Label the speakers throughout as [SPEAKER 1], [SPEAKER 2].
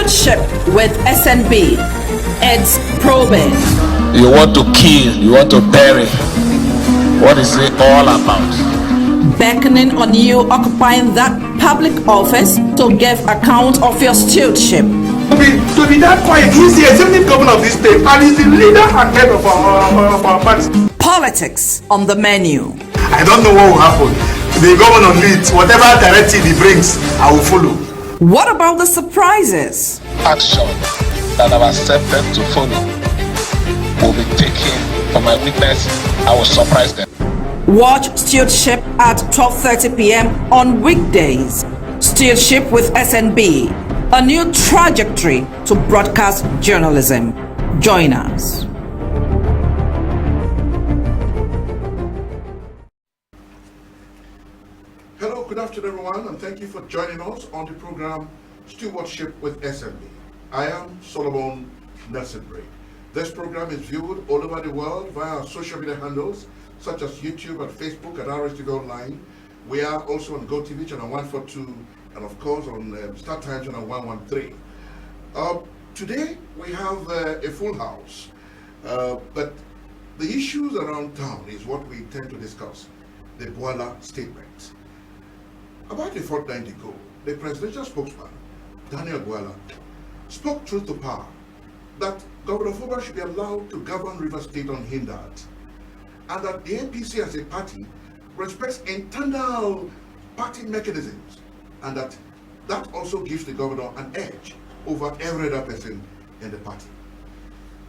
[SPEAKER 1] Stewardship with SNB. It's probing.
[SPEAKER 2] You want to kill, you want to bury. What is it all about?
[SPEAKER 1] Beckoning on you occupying that public office to give account of your stewardship.
[SPEAKER 3] To be that quiet, he's the executive governor of this state and he's the leader and head of our party.
[SPEAKER 1] Politics on the menu.
[SPEAKER 3] I don't know what will happen. The governor leads, whatever directive he brings, I will follow.
[SPEAKER 1] What about the surprises?
[SPEAKER 2] Action that I've accepted to follow will be taken for my witness. I will surprise them.
[SPEAKER 1] Watch Stewardship at 12:30 p.m. on weekdays. Stewardship with SNB, a new trajectory to broadcast journalism. Join us.
[SPEAKER 4] Hello, good afternoon everyone, and thank you for joining us on the program Stewardship with SNB. I am Solomon Nelson Bray. This program is viewed all over the world via our social media handles such as YouTube and Facebook and RSTV Online. We are also on GoTV channel 142 and of course on Star Time channel 113. Today we have a full house, but the issues around town is what we intend to discuss. The Bwala statement. About a fortnight ago, the presidential spokesman, Daniel Bwala, spoke truth to power that Governor Fubara should be allowed to govern Rivers State unhindered, and that the APC as a party respects internal party mechanisms, and that also gives the governor an edge over every other person in the party.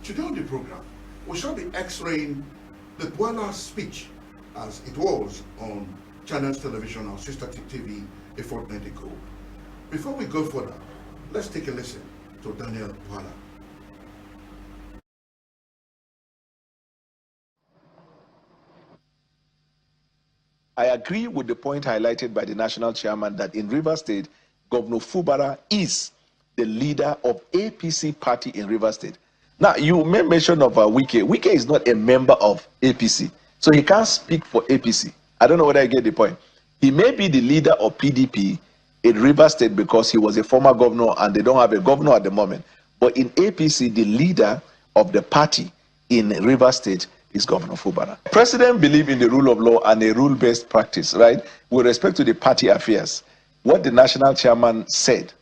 [SPEAKER 4] Today on the program, we shall be x-raying the Bwala speech as it was on Channels Television, our sister TV, a fortnight ago. Before we go further, let's take a listen to Daniel Bwala.
[SPEAKER 5] I agree with the point highlighted by the national chairman that in Rivers State, Governor Fubara is the leader of APC party in Rivers State. Now, you made mention of WUKE. WUKE is not a member of APC, so he can't speak for APC. I don't know whether I get the point. He may be the leader of PDP in Rivers State because he was a former governor and they don't have a governor at the moment. But in APC, the leader of the party in Rivers State is Governor Fubara. The president believes in the rule of law and a rule-based practice, right? With respect to the party affairs, what the national chairman said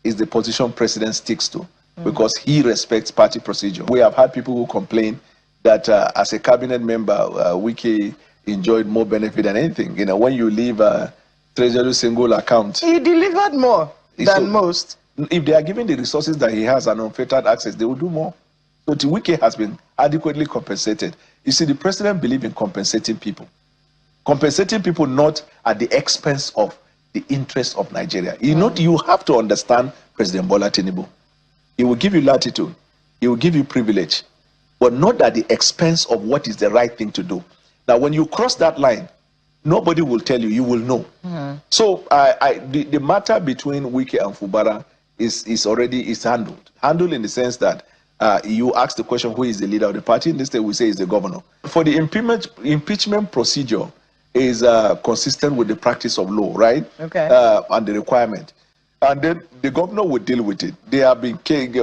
[SPEAKER 5] is the position president sticks to because he respects party procedure. We have had people who complain that as a cabinet member, WUKE enjoyed more benefit than anything. You know, when you leave a treasury single account,
[SPEAKER 6] he delivered more than most.
[SPEAKER 5] If they are given the resources that he has and unfettered access, they will do more. So the WUKE has been adequately compensated. You see, the president believes in compensating people not at the expense of the interests of Nigeria. You know, you have to understand President Bola Tinubu. He will give you latitude, he will give you privilege, but not at the expense of what is the right thing to do. Now, when you cross that line, nobody will tell you, you will know. So the matter between WUKE and Fubara is already handled in the sense that you ask the question, who is the leader of the party? In this case, we say is the governor. For the impeachment procedure is consistent with the practice of law, right?
[SPEAKER 6] Okay.
[SPEAKER 5] And the requirement. And then the governor will deal with it. There have been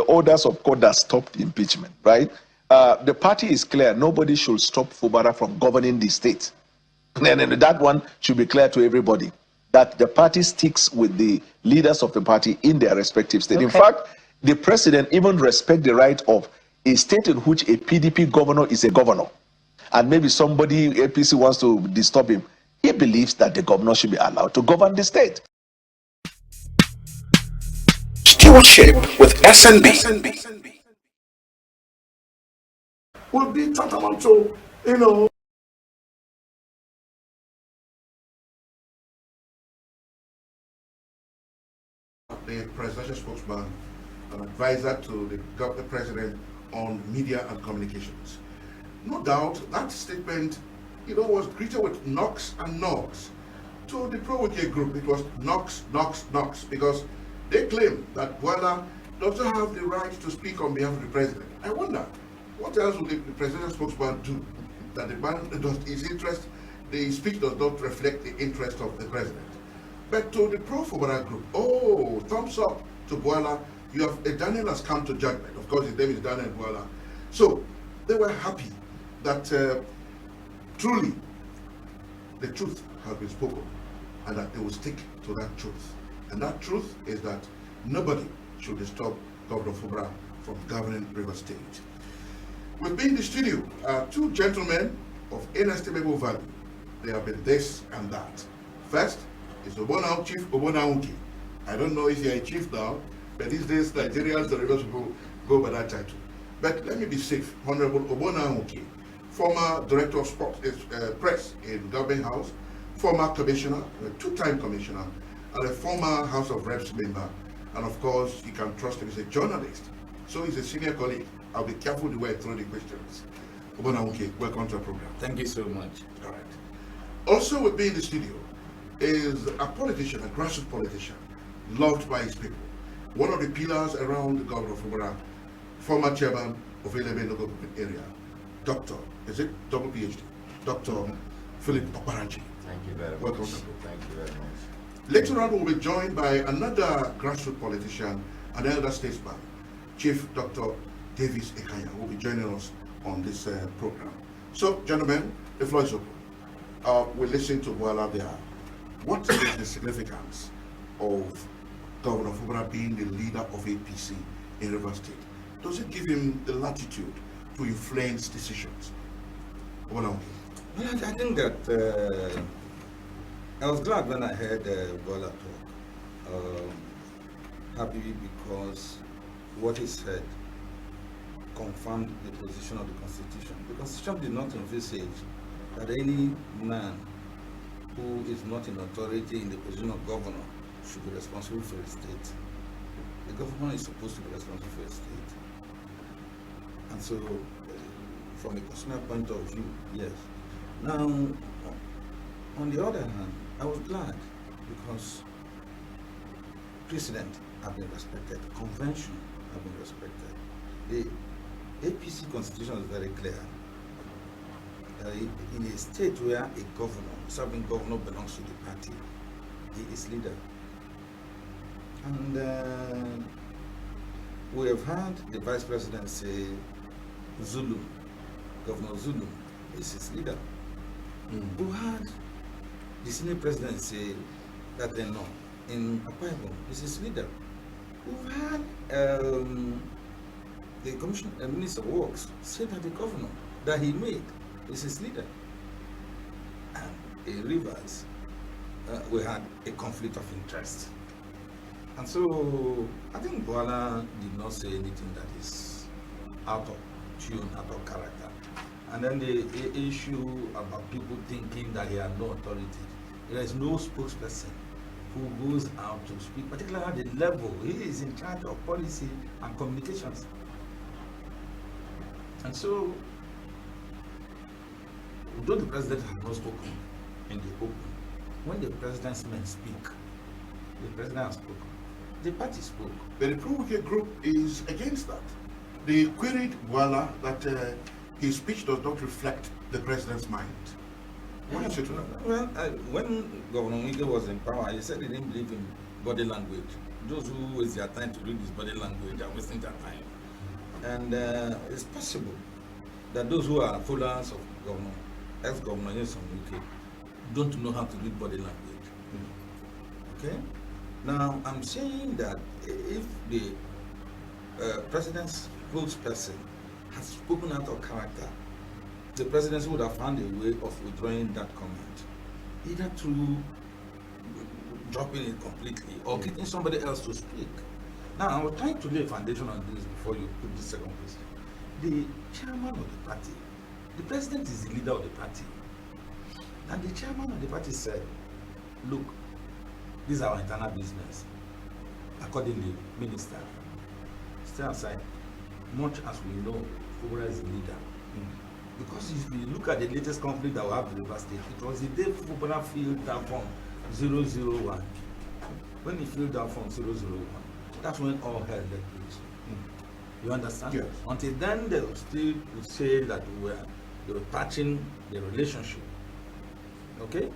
[SPEAKER 5] orders of court that stop the impeachment, right? The party is clear. Nobody should stop Fubara from governing the state. And that one should be clear to everybody, that the party sticks with the leaders of the party in their respective state. Okay. In fact, the president even respects the right of a state in which a PDP governor is a governor. And maybe somebody, APC, wants to disturb him. He believes that the governor should be allowed to govern the state.
[SPEAKER 7] Stewardship with SNB.
[SPEAKER 4] Will be tantamount to, you know, the presidential spokesman, an advisor to the president on media and communications. No doubt that statement, you know, was greeted with knocks and knocks. To the pro-WUKE group, it was knocks, knocks, knocks, because they claim that Bwala doesn't have the right to speak on behalf of the president. I wonder, what else would the presidential spokesman do that the man does his interest, the speech does not reflect the interest of the president? But to the pro-Fubara group, oh, thumbs up to Bwala Daniel has come to judgment. Of course, his name is Daniel Bola. So they were happy that truly the truth has been spoken and that they will stick to that truth. And that truth is that nobody should disturb Governor Fubara from governing River State. With me in the studio are two gentlemen of inestimable value. They have been this and that. First is Chief NWUKE. I don't know if you're a chief now, but these days Nigerians, the rivers go by that title. But let me be safe. Honorable NWUKE, former Director of Sports, Press in Government House, former commissioner, a two-time commissioner, and a former House of Reps member. And of course, you can trust him, he's a journalist. So he's a senior colleague. I'll be careful the way I throw the questions. NWUKE, welcome to our program.
[SPEAKER 8] Thank you so much.
[SPEAKER 4] All right. Also with me in the studio is a politician, a grassroots politician, loved by his people. One of the pillars around the Governor of Fubara, former chairman of ELEME local government area, Dr. Is it double PhD? Dr. Philip OKPARAJI.
[SPEAKER 8] Thank you very much.
[SPEAKER 4] Welcome.
[SPEAKER 8] Thank you very much.
[SPEAKER 4] Later on, we'll be joined by another grassroots politician, an elder statesman, Chief Dr. DAVIES IKANYA, will be joining us on this program. So, gentlemen, the floor is open. We'll listen to Bola there. What is the significance of Governor Fubara being the leader of APC in River State? Does it give him the latitude to influence decisions? Well,
[SPEAKER 8] I think that I was glad when I heard Bola talk. Happy because what he said confirmed the position of the Constitution. The Constitution did not envisage that any man who is not in authority in the position of governor should be responsible for a state. The government is supposed to be responsible for a state. And so, from a constitutional point of view, yes. Now, on the other hand, I was glad because precedent have been respected, convention have been respected. The APC constitution is very clear. In a state where a governor, serving governor belongs to the party, he is leader. And we have had the vice president say Zulu, Governor Zulu is his leader. We had the senior president say that they know in Akwa Ibom is his leader. We've had the commissioner, minister of works say that the governor that he made is his leader. And in Rivers, we had a conflict of interest. And so I think Bola did not say anything that is out of tune, out of character. And then the issue about people thinking that he had no authority. There is no spokesperson who goes out to speak, particularly at the level. He is in charge of policy and communications. And so, although the president has not spoken in the open, when the president's men speak, the president has spoken. The party spoke.
[SPEAKER 4] But the Pro-Wike group is against that. They queried Bola that his speech does not reflect the president's mind. What is it to that?
[SPEAKER 8] Well, when Governor Nweke was in power, he said he didn't believe in body language. Those who waste their time to read his body language are wasting their time. And it's possible that those who are followers of ex-Governor Nweke don't know how to read body language. Okay? Now, I'm saying that if the president's spokesperson has spoken out of character, the presidency would have found a way of withdrawing that comment, either through dropping it completely or getting somebody else to speak. Now, I was trying to lay a foundation on this before you put the second question. The chairman of the party, the president is the leader of the party, and the chairman of the party said, look, this is our internal business. Accordingly, minister, stay aside. Much as we know, Fubara is the leader. Because if you look at the latest conflict that we have in River State, it was the day Fubara filled that form 001. When he filled that form 001, that's when all hell let loose. You understand?
[SPEAKER 4] Yes.
[SPEAKER 8] Until then, they still would say that they were patching the relationship. Okay?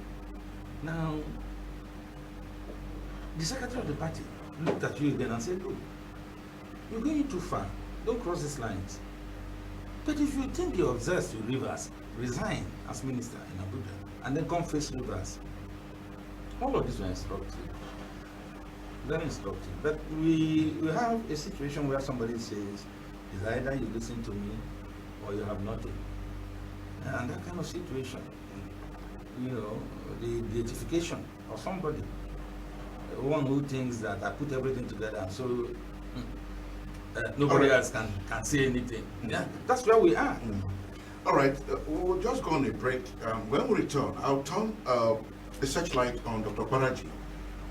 [SPEAKER 8] Now, the secretary of the party looked at you again and said, look, you're going too far. Don't cross these lines. But if you think you're obsessed with rivers, resign as minister in Abuja and then come face rivers. All of this were instructive. Very instructive. But we have a situation where somebody says, it's either you listen to me or you have nothing. And that kind of situation, you know, the beatification of somebody, one who thinks that I put everything together and so nobody else can say anything. Yeah, that's where we are.
[SPEAKER 4] All right, we'll just go on a break. When we return, I'll turn the searchlight on Dr. OKPARAJI,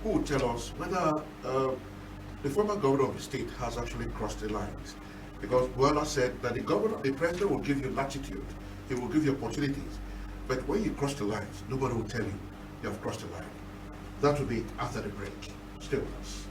[SPEAKER 4] who will tell us whether the former governor of the state has actually crossed the lines. Because Buala said that the president will give you latitude, he will give you opportunities. But when you cross the lines, nobody will tell you you have crossed the line. That will be after the break. Stay with us.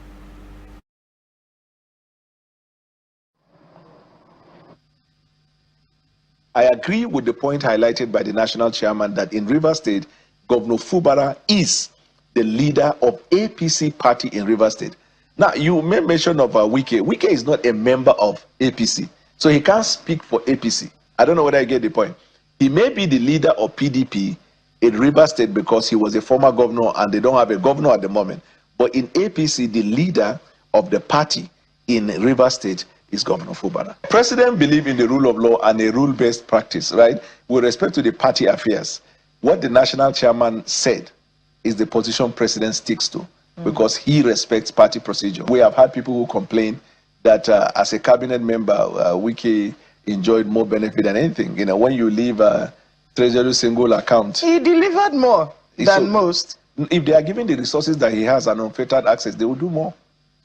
[SPEAKER 5] I agree with the point highlighted by the national chairman that in Rivers State, Governor Fubara is the leader of APC party in Rivers State. Now, you made mention of NWUKE. NWUKE is not a member of APC, so he can't speak for APC. I don't know whether I get the point. He may be the leader of PDP in Rivers State because he was a former governor and they don't have a governor at the moment. But in APC, the leader of the party in Rivers State is Governor Fubara. The president believes in the rule of law and a rule-based practice, right? With respect to the party affairs, what the national chairman said is the position president sticks to because he respects party procedure. We have had people who complain that as a cabinet member, NWUKE enjoyed more benefit than anything. You know, when you leave a treasury single account,
[SPEAKER 6] He delivered more than most.
[SPEAKER 5] If they are given the resources that he has and unfettered access, they will do more.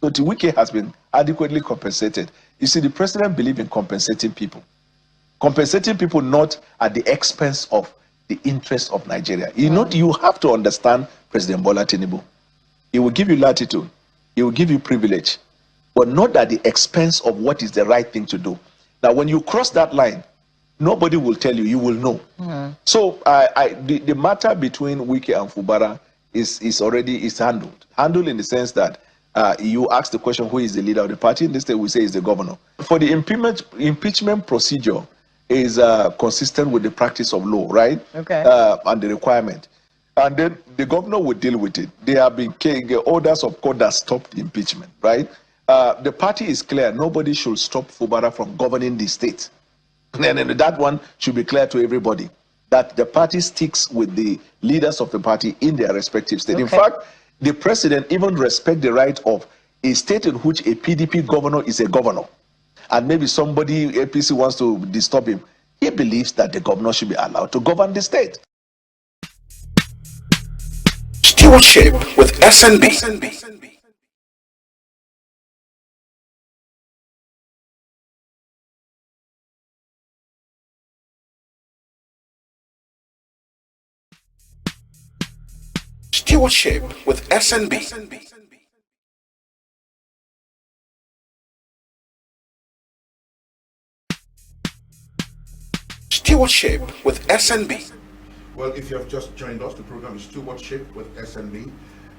[SPEAKER 5] So the NWUKE has been adequately compensated. You see, the president believes in compensating people not at the expense of the interests of Nigeria. You know, you have to understand President Bola Tinubu. He will give you latitude, he will give you privilege, but not at the expense of what is the right thing to do. Now, when you cross that line, nobody will tell you, you will know. So the matter between NWUKE and Fubara is already handled in the sense that you ask the question, who is the leader of the party? In this case, we say is the governor. For the impeachment procedure is consistent with the practice of law, right?
[SPEAKER 6] Okay.
[SPEAKER 5] And the requirement. And then the governor will deal with it. There have been orders of court that stop the impeachment, right? The party is clear. Nobody should stop Fubara from governing the state. And that one should be clear to everybody, that the party sticks with the leaders of the party in their respective state. Okay. In fact, the president even respects the right of a state in which a PDP governor is a governor, and maybe somebody, APC, wants to disturb him. He believes that the governor should be allowed to govern the state.
[SPEAKER 7] Stewardship with SNB. Stewardship with SNB. Stewardship with SNB.
[SPEAKER 4] Well, if you have just joined us, the program is Stewardship with SNB.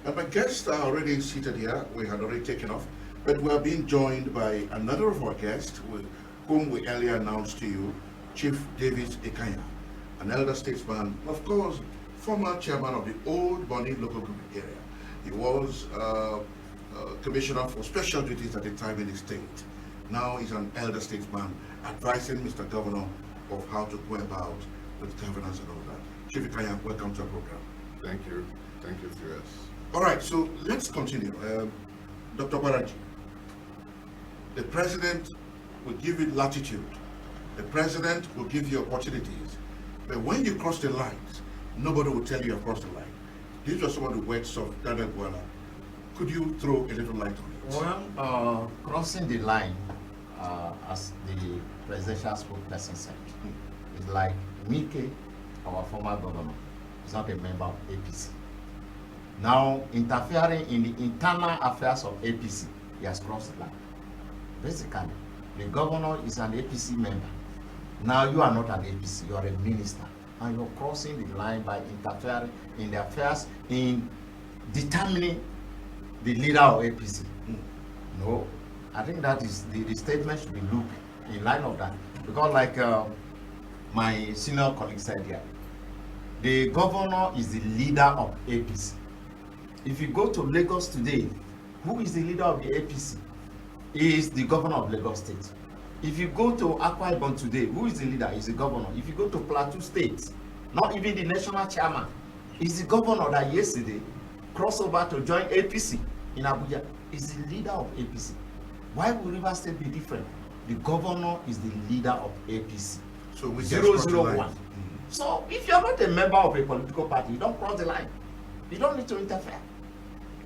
[SPEAKER 4] And my guests are already seated here. We had already taken off. But we are being joined by another of our guests, whom we earlier announced to you, Chief Davies IKANYA, an elder statesman, of course, former chairman of the OGBONNA local government area. He was commissioner for special duties at the time in the state. Now he's an elder statesman advising Mr. Governor of how to go about with governance and all that. Chief IKANYA, welcome to our program.
[SPEAKER 9] Thank you. Thank you, CS.
[SPEAKER 4] All right, so let's continue. Dr. OKPARAJI, the president will give you latitude. The president will give you opportunities. But when you cross the lines, nobody will tell you across the line. These are some of the words of Daniel Buala. Could you throw a little light on it?
[SPEAKER 10] Well, crossing the line, as the presidential spokesperson said, is like NWUKE, our former governor, is not a member of APC. Now, interfering in the internal affairs of APC, he has crossed the line. Basically, the governor is an APC member. Now you are not an APC, you are a minister. And you're crossing the line by interfering in the affairs, in determining the leader of APC. No, I think that is the statement should be looked in line of that. Because like my senior colleague said here, the governor is the leader of APC. If you go to Lagos today, who is the leader of the APC? He is the governor of Lagos State. If you go to Akwa Ibom today, who is the leader? He is the governor. If you go to Plateau State, not even the national chairman, is the governor that yesterday crossed over to join APC in Abuja. Is the leader of APC. Why will Rivers State be different? The governor is the leader of APC.
[SPEAKER 4] So we
[SPEAKER 10] 001. So if you are not a member of a political party, you don't cross the line. You don't need to interfere.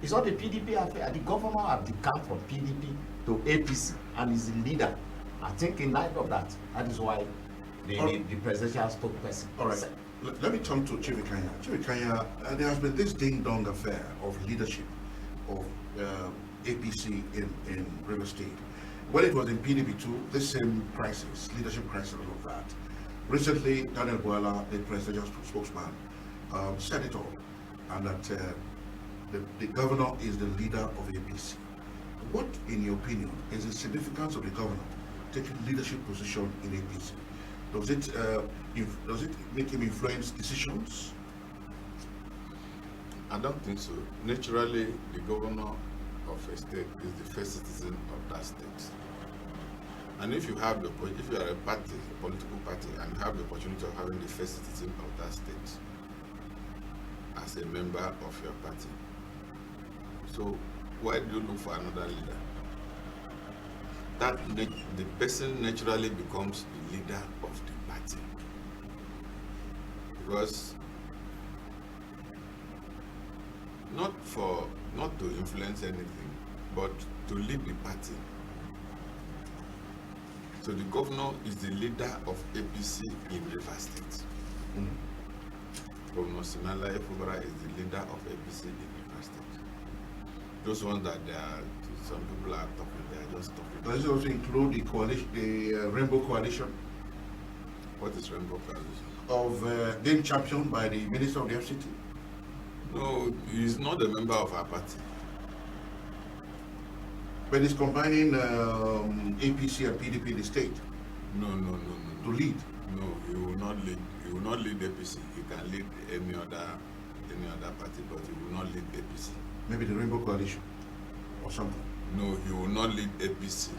[SPEAKER 10] It's not a PDP affair. The governor have decamped from PDP to APC and is the leader. I think in light of that, that is why the presidential spokesperson.
[SPEAKER 4] All right. Let me turn to Chief IKANYA. Chief IKANYA, there has been this ding-dong affair of leadership of APC in River State. When it was in PDP too, this same crisis, leadership crisis, all of that. Recently, Daniel Boala, the presidential spokesman, said it all, and that the governor is the leader of APC. What, in your opinion, is the significance of the governor taking leadership position in APC? Does it make him influence decisions?
[SPEAKER 9] I don't think so. Naturally, the governor of a state is the first citizen of that state. And if you have if you are a party, a political party, and you have the opportunity of having the first citizen of that state as a member of your party, so why do you look for another leader? That the person naturally becomes the leader of the party, because not to influence anything, but to lead the party. So the governor is the leader of APC in Rivers State. Governor Siminalayi Fubara is the leader of APC in Rivers State. Those ones that some people are talking, they are just talking.
[SPEAKER 4] Does it also include the coalition, the Rainbow Coalition?
[SPEAKER 9] What is Rainbow Coalition?
[SPEAKER 4] Of being championed by the Minister of the FCT?
[SPEAKER 9] No, he is not a member of our party.
[SPEAKER 4] But it's combining APC and PDP in the state.
[SPEAKER 9] No.
[SPEAKER 4] To lead.
[SPEAKER 9] No, he will not lead. He will not lead APC. He can lead any other party, but he will not lead APC.
[SPEAKER 4] Maybe the Rainbow Coalition or something.
[SPEAKER 9] No, he will not lead APC.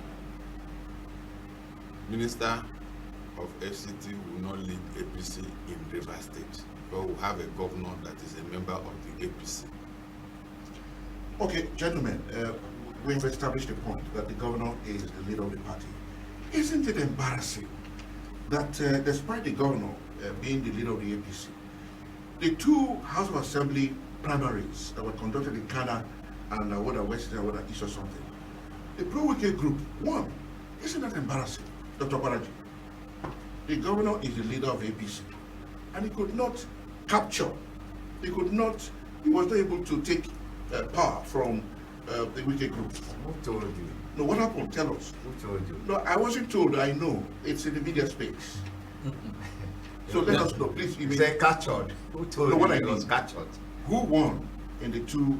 [SPEAKER 9] Minister of FCT will not lead APC in Rivers State, but will have a governor that is a member of the APC.
[SPEAKER 4] Okay, gentlemen, we've established the point that the governor is the leader of the party. Isn't it embarrassing that despite the governor being the leader of the APC, the two House of Assembly primaries that were conducted in Ghana and whether West or whether East or something, the pro-WIKE group won? Isn't that embarrassing, Dr. OKPARAJI? The governor is the leader of APC, and he could not capture, he was not able to take power from the WIKE group.
[SPEAKER 10] Who told you?
[SPEAKER 4] No, what happened? Tell us.
[SPEAKER 10] Who told you?
[SPEAKER 4] No, I wasn't told. I know. It's in the media space. So let us know, please.
[SPEAKER 10] You say captured. Who told you it was captured?
[SPEAKER 4] Who won in the two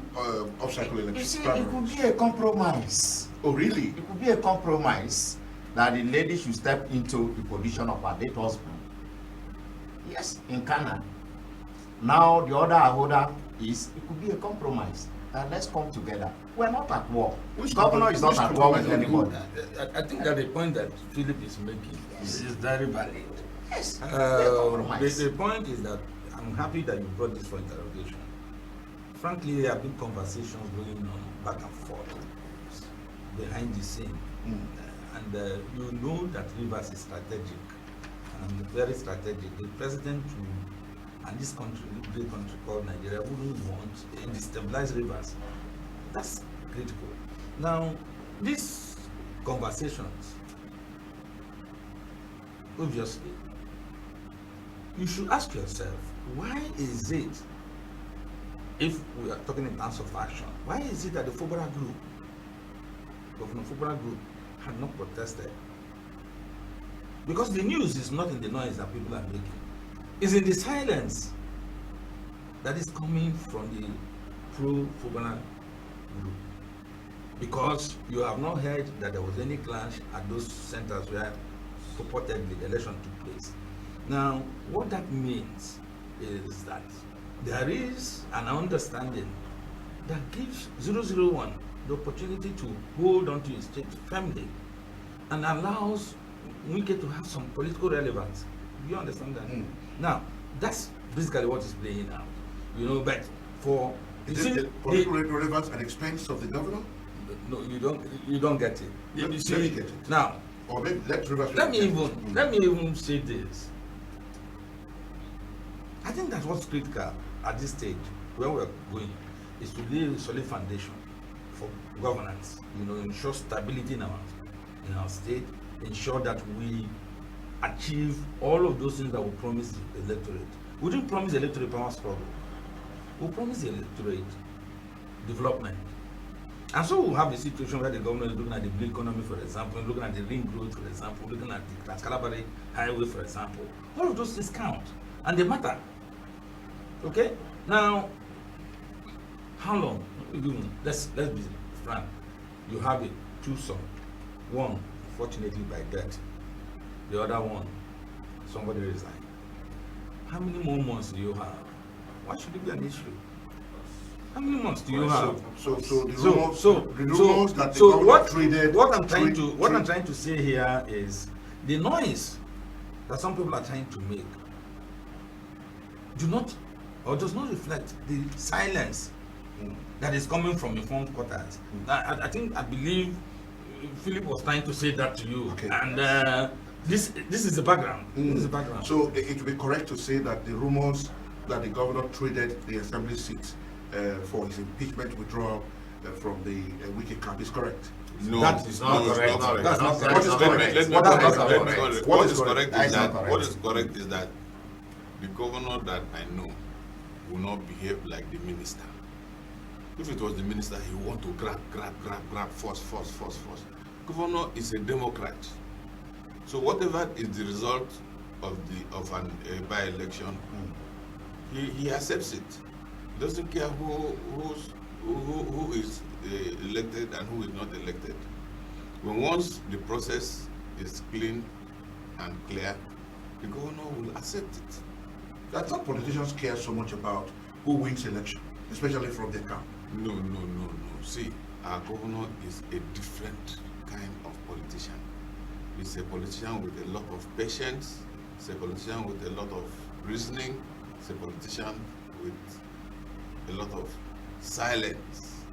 [SPEAKER 4] off-cycle elections?
[SPEAKER 10] You see, it could be a compromise.
[SPEAKER 4] Oh, really?
[SPEAKER 10] It could be a compromise that the lady should step into the position of her late husband. Yes, in Ghana. Now the other holder is, it could be a compromise. Let's come together. We're not at war. Which governor is not at war with anybody?
[SPEAKER 8] I think that the point that Philip is making is very valid.
[SPEAKER 10] Yes.
[SPEAKER 8] The point is that I'm happy that you brought this for interrogation. Frankly, there have been conversations going on back and forth behind the scene. And you know that Rivers is strategic, and very strategic. The president and this country, great country called Nigeria, wouldn't want to destabilize Rivers. That's critical. Now, these conversations, obviously, you should ask yourself, why is it, if we are talking in terms of action, why is it that the Fubara group, Governor Fubara group, had not protested? Because the news is not in the noise that people are making. It's in the silence that is coming from the pro-Fubara group. because you have not heard that there was any clash at those centers where purportedly the election took place. Now, what that means is that there is an understanding that gives 001 the opportunity to hold on to his state firmly and allows NWUKE to have some political relevance. Do you understand that? Now, that's basically what is playing out. You know, but for
[SPEAKER 4] political relevance at the expense of the governor?
[SPEAKER 8] No, you don't get it.
[SPEAKER 4] Let me get it.
[SPEAKER 8] Now,
[SPEAKER 4] or maybe let
[SPEAKER 8] me even say this. I think that's what's critical at this stage where we're going is to lay a solid foundation for governance. You know, ensure stability in our state, ensure that we achieve all of those things that we promise the electorate. We didn't promise the electorate power struggle. We promised the electorate development. And so we'll have a situation where the government is looking at the blue economy, for example, looking at the ring road, for example, looking at the Trans-Calabari Highway, for example. All of those things count, and they matter. Okay? Now, how long? Let's be frank. You have it, two sons. One, fortunately by death. The other one, somebody resigned. How many more months do you have? Why should it be an issue? How many months do you have?
[SPEAKER 4] So the rumors that the
[SPEAKER 8] what
[SPEAKER 4] traded.
[SPEAKER 8] What I'm trying to say here is the noise that some people are trying to make does not reflect the silence that is coming from informed quarters. I believe Philip was trying to say that to you, okay. And this is the background. This is the background.
[SPEAKER 4] So it would be correct to say that the rumors that the governor traded the assembly seats for his impeachment withdrawal from the NWUKE camp is correct?
[SPEAKER 9] No,
[SPEAKER 8] that is not correct. That's not correct.
[SPEAKER 9] What is correct is that the governor that I know will not behave like the minister. If it was the minister, he want to grab, force. Governor is a Democrat. So whatever is the result of a by-election, he accepts it. Doesn't care who is elected and who is not elected. When once the process is clean and clear, the governor will accept it.
[SPEAKER 4] I thought politicians care so much about who wins election, especially from their camp.
[SPEAKER 9] No. See, our governor is a different kind of politician. He's a politician with a lot of patience. He's a politician with a lot of reasoning. He's a politician with a lot of silence.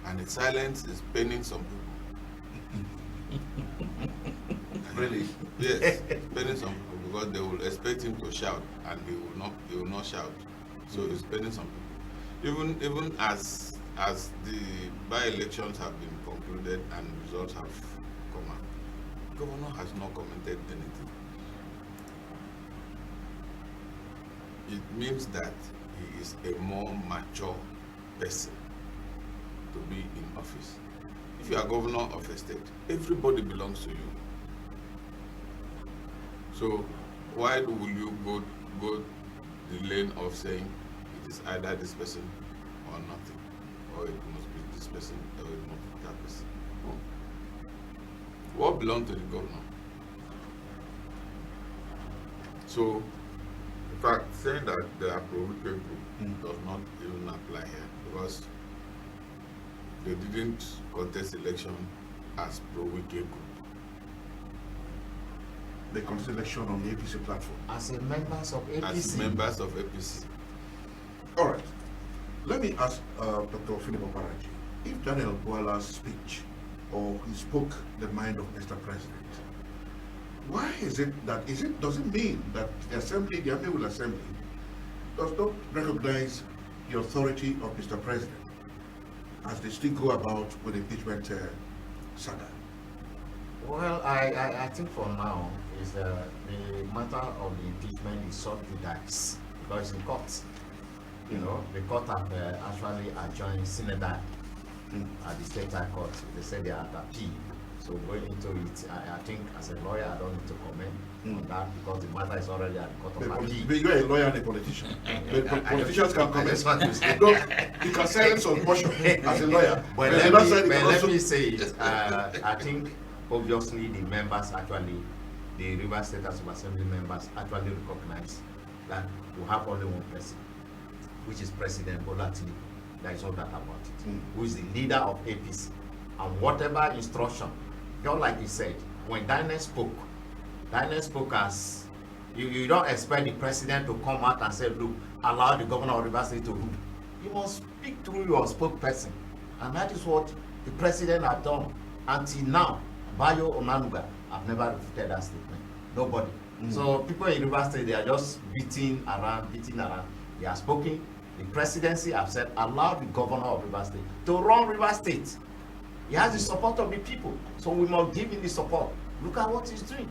[SPEAKER 9] And the silence is paining some people.
[SPEAKER 4] Really?
[SPEAKER 9] Yes, paining some people because they will expect him to shout and he will not shout. So it's paining some people. Even as the by-elections have been concluded and results have come out, the governor has not commented anything. It means that he is a more mature person to be in office. If you are governor of a state, everybody belongs to you. So why will you go the lane of saying it is either this person or nothing, or it must be this person or it must be that person? No. What belongs to the governor? So, in fact, saying that the approved group does not even apply here because they didn't contest election as pro-NWUKE group.
[SPEAKER 4] They contest election on the APC platform.
[SPEAKER 10] As a members of APC.
[SPEAKER 9] As members of APC.
[SPEAKER 4] All right. Let me ask Dr. Philip OKPARAJI, if Daniel Bwala's speech or he spoke the mind of Mr. President, why is it that does it mean that the Assembly, the Amiable Assembly, does not recognize the authority of Mr. President as they still go about with the impeachment saga?
[SPEAKER 10] Well, I think for now is the matter of the impeachment is sub judice because in court, you know, the court have actually adjourned Synod at the State High Court. They said they are at appeal. So going into it, I think as a lawyer, I don't need to comment on that because the matter is already at the court of appeal.
[SPEAKER 4] But you're a lawyer and a politician. Politicians can comment. You can silence on portion as a lawyer.
[SPEAKER 10] But let me say it. I think obviously the members actually, the Rivers State House of Assembly members actually recognize that we have only one person, which is President Bola Tinubu. There is no doubt about it. Who is the leader of APC. And whatever instruction, just like he said, when Daniel spoke as, you don't expect the president to come out and say, look, allow the governor of Rivers State to rule. You must speak through your spokesperson. And that is what the president has done. Until now, Bayo Onanuga have never refuted that statement. Nobody. So people in Rivers State, they are just beating around. They have spoken. The presidency have said, allow the governor of Rivers State to run Rivers State. He has the support of the people, so we must give him the support. Look at what he's doing.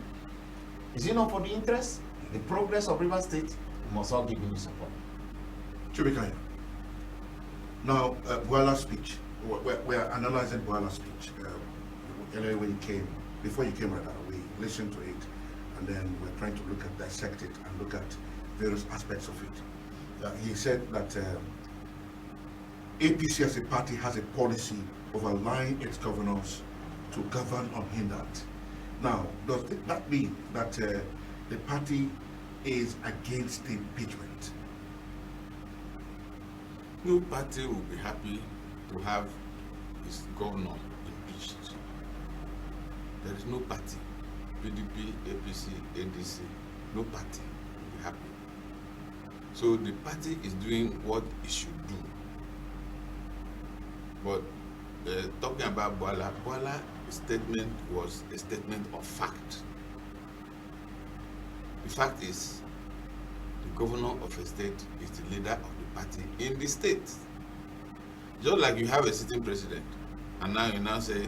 [SPEAKER 10] Is it not for the interest, the progress of Rivers State? We must all give him the support.
[SPEAKER 4] Chibikanya. Now, Boala's speech. We're analyzing Boala's speech. Anyway, when he came, before you came, rather, we listened to it, and then we're trying to look at, dissect it, and look at various aspects of it. He said that APC as a party has a policy of allowing its governors to govern unhindered. Now, does that mean that the party is against the impeachment?
[SPEAKER 9] No party will be happy to have its governor impeached. There is no party, PDP, APC, ADC, no party will be happy. So the party is doing what it should do. But talking about Boala's statement was a statement of fact. The fact is, the governor of a state is the leader of the party in the state. Just like you have a sitting president, and now you now say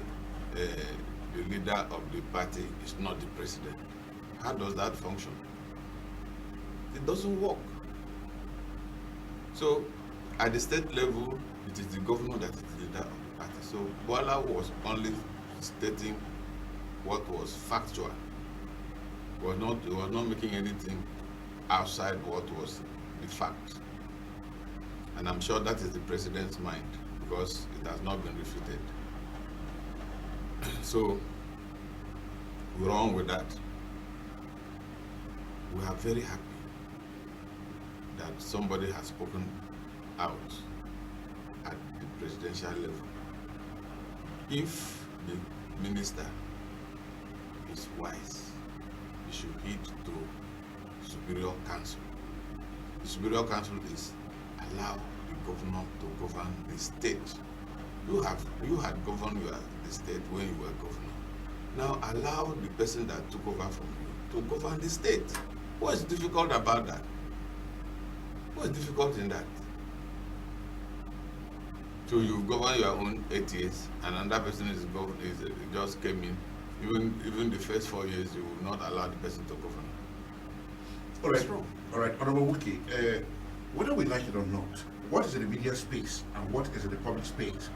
[SPEAKER 9] the leader of the party is not the president. How does that function? It doesn't work. So, at the state level, it is the governor that is the leader of the party. So, Boala was only stating what was factual. He was not making anything outside what was the fact. And I'm sure that is the president's mind, because it has not been refuted. So, we're on with that. We are very happy that somebody has spoken out at the presidential level. If the minister is wise, he should heed to Superior Council. The Superior Council is allow the governor to govern the state. You had governed the state when you were governor. Now allow the person that took over from you to govern the state. What is difficult about that? What is difficult in that? So you govern your own 8 years, and another person just came in. Even the first 4 years, you will not allow the person to govern.
[SPEAKER 4] All right, all right, Honorable NWUKE, whether we like it or not, what is in the media space and what is in the public space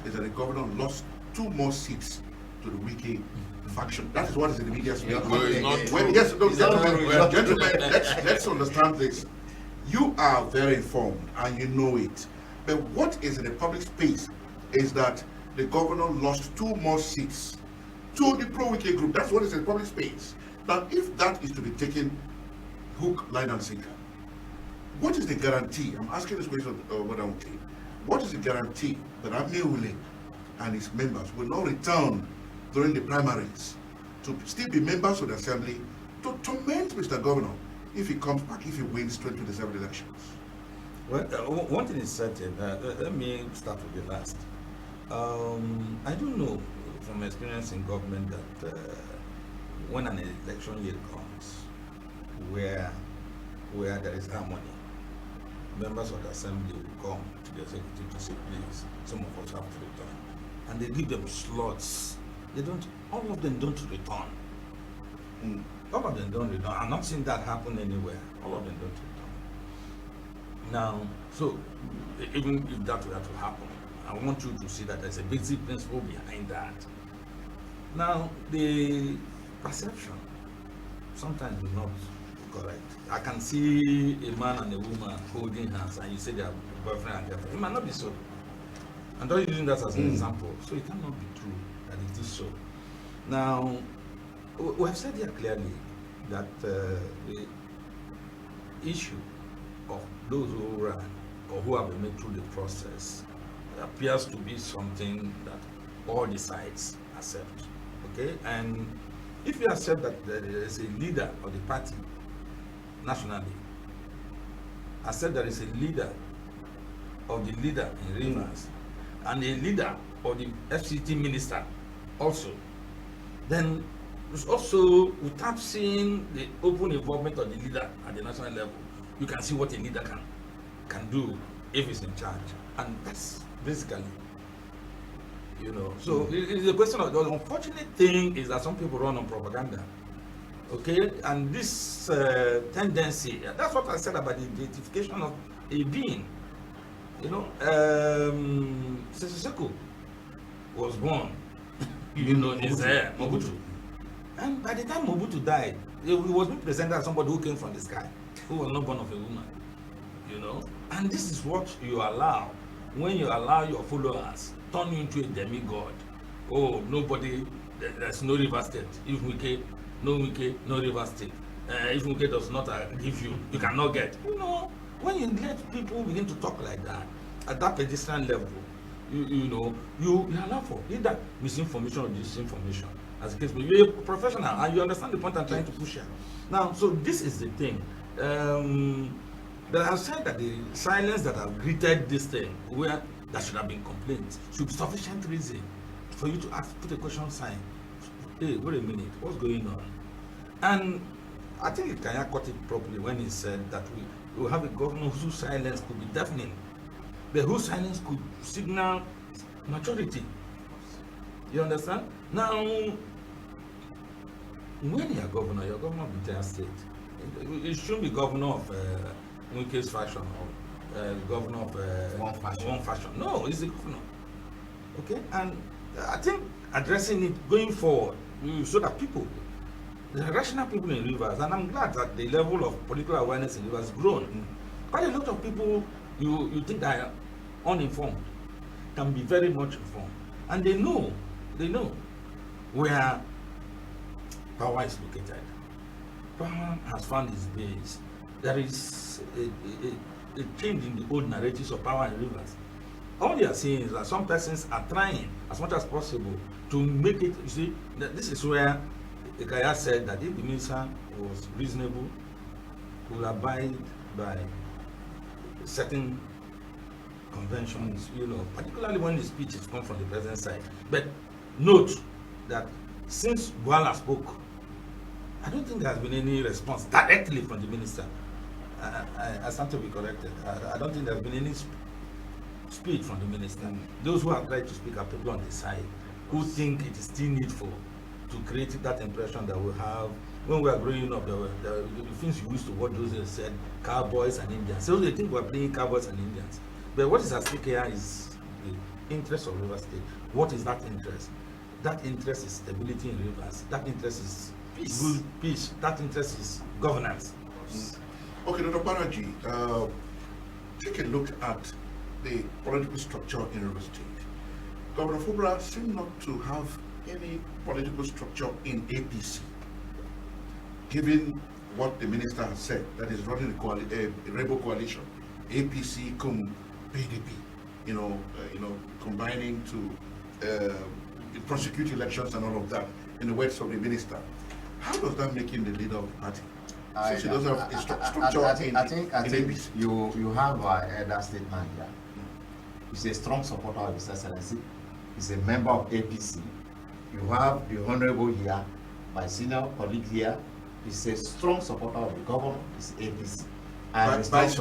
[SPEAKER 4] is that the governor lost 2 more seats to the NWUKE faction. That is what is in the media space. Gentlemen, let's understand this. You are very informed and you know it. But what is in the public space is that the governor lost 2 more seats to the pro-NWUKE group. That's what is in the public space. Now, if that is to be taken hook, line, and sinker, what is the guarantee? I'm asking this question, Madam NWUKE. What is the guarantee that Amiewule and his members will not return during the primaries to still be members of the assembly to torment Mr. Governor if he comes back, if he wins 2027 elections?
[SPEAKER 8] Well, one thing is certain. Let me start with the last. I don't know from experience in government that when an election year comes, where there is harmony, members of the assembly will come to the executive to say, please, some of us have to return. And they give them slots. All of them don't return. All of them don't return. I'm not seeing that happen anywhere. All of them don't return. Now, so even if that were to happen, I want you to see that there's a basic principle behind that. Now, the perception sometimes is not correct. I can see a man and a woman holding hands and you say they are boyfriend and girlfriend. It might not be so. I'm just using that as an example. So it cannot be true that it is so. Now, we have said here clearly that the issue of those who ran or who have been made through the process appears to be something that all the sides accept. Okay? And if you accept that there is a leader of the party nationally, accept there is a leader of the leader in Rivers, and a leader of the FCT minister also, then it's also, without seeing the open involvement of the leader at the national level, you can see what a leader can do if he's in charge. And that's basically, you know, so it's a question of, the unfortunate thing is that some people run on propaganda, okay? And this tendency, that's what I said about the identification of a being. You know, Seseko was born, you know, in Zaire, Mobutu. And by the time Mobutu died, he was being presented as somebody who came from the sky, who was not born of a woman, you know. And this is what you allow when you allow your followers turn you into a demigod. Oh, nobody, there's no River State. If WUKE, no River State. If WUKE does not give you, you cannot get. You know, when you let people begin to talk like that, at that pedestrian level, you know, you allow for either misinformation or disinformation. As a case, you're a professional and you understand the point I'm trying to push here. Now, so this is the thing. But I have said that the silence that have greeted this thing, where there should have been complaints, should be sufficient reason for you to ask, put a question sign. Hey, wait a minute, what's going on? And I think IKANYA caught it properly when he said that we will have a governor whose silence could be deafening, but whose silence could signal maturity. You understand? Now, when you're governor of the entire state. It shouldn't be governor of WUKE's faction or governor of one faction. No, it's the governor. Okay? And I think addressing it going forward, so that people, the rational people in Rivers, and I'm glad that the level of political awareness in Rivers has grown. Quite a lot of people you think that are uninformed can be very much informed. And they know where power is located. Power has found its base. There is a change in the old narratives of power in Rivers. All they are saying is that some persons are trying as much as possible to make it, you see, that this is where IKANYA said that if the minister was reasonable, he will abide by certain conventions, you know, particularly when the speech is come from the president's side. But note that since Buala spoke, I don't think there has been any response directly from the minister. I stand to be corrected. I don't think there has been any speech from the minister. Those who have tried to speak are people on the side who think it is still needful to create that impression that we have. When we are growing up, the things you used to watch, those said cowboys and Indians. So they think we are playing cowboys and Indians. But what is at stake here is the interest of Rivers State. What is that interest? That interest is stability in Rivers. That interest is peace. Good peace. That interest is governance.
[SPEAKER 4] Okay, Dr. Paraji, take a look at the political structure in Rivers State. Governor Fubara seems not to have any political structure in APC, given what the minister has said, that is running a rebel coalition, APC cum PDP, combining to prosecute elections and all of that, in the words of the minister. How does that make him the leader of the party? Since he doesn't have a structure
[SPEAKER 10] I think
[SPEAKER 4] APC.
[SPEAKER 10] you have our elder statesman here. He's a strong supporter of His Excellency. He's a member of APC. You have the Honorable here, my senior colleague here. He's a strong supporter of the governor. It's APC.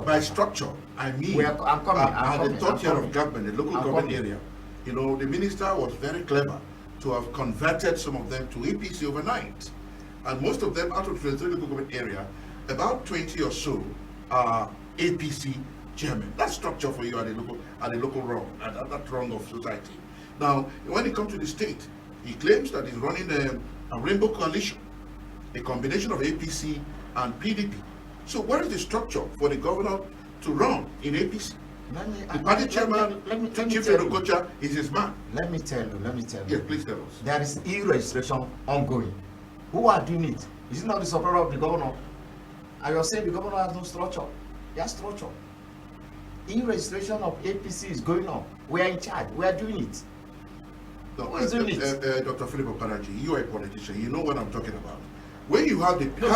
[SPEAKER 4] By structure, I mean, at the third tier of government, the local government area, the minister was very clever to have converted some of them to APC overnight. And most of them, out of the local government area, about 20 or so are APC chairmen. That's structure for you at the local rung, at that rung of society. Now, when it comes to the state, He claims that he's running a rainbow coalition, a combination of APC and PDP. So what is the structure for the governor to run in APC? The party chairman, Chief Edokocha, is his man.
[SPEAKER 10] Let me tell you.
[SPEAKER 4] Yes, please tell us.
[SPEAKER 10] There is e-registration ongoing. Who are doing it? Is it not the supporter of the governor? And you're saying the governor has no structure. He has structure. E-registration of APC is going on. We are in charge. We are doing it. Who is doing it?
[SPEAKER 4] Dr. Philip Okparaji, you are a politician. You know what I'm talking about. When you have the, people...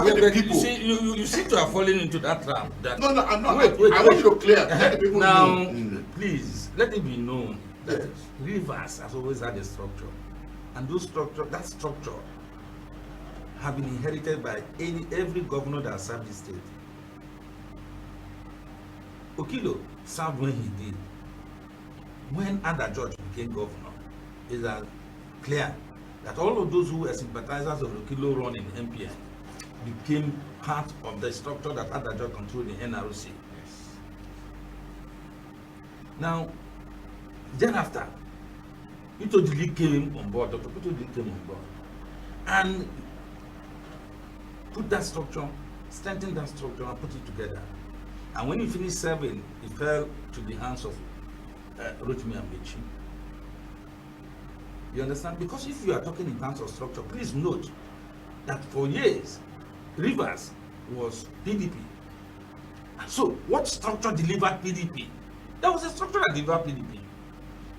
[SPEAKER 8] You seem to have fallen into that trap.
[SPEAKER 4] No, I'm not. Wait, I want you to clear. Let the people
[SPEAKER 8] now,
[SPEAKER 4] know.
[SPEAKER 8] Please, let it be known that Rivers has always had a structure. And that structure have been inherited by every governor that served the state. Okilo served when he did. When Ada George became governor, it is clear that all of those who were sympathizers of Okilo run in MPN became part of the structure that Ada George controlled in NRC. Yes. Now, thereafter, Itodili came on board, Dr. Itodili came on board, and put that structure, strengthened that structure, and put it together. And when he finished serving, it fell to the hands of Rotimi Amechi. You understand? Because if you are talking in terms of structure, please note that for years, Rivers was PDP. So, what structure delivered PDP? There was a structure that delivered PDP.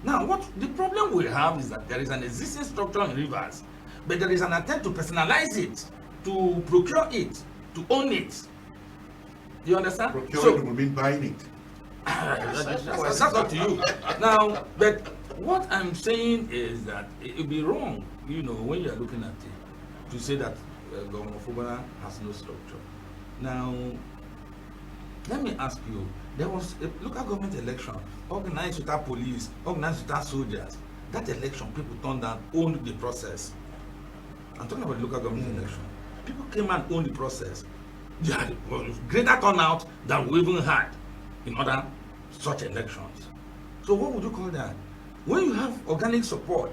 [SPEAKER 8] Now, what the problem we have is that there is an existing structure in Rivers, but there is an attempt to personalize it, to procure it, to own it. You understand?
[SPEAKER 4] Procuring will mean buying it.
[SPEAKER 8] That's up to you. Now, but what I'm saying is that it would be wrong, you know, when you are looking at it, to say that Governor Fubara has no structure. Now, let me ask you, there was a local government election organized without police, organized without soldiers. That election, people turned down, owned the process. I'm talking about the local government election. People came and owned the process. They had greater turnout than we even had in other such elections. So what would you call that? When you have organic support,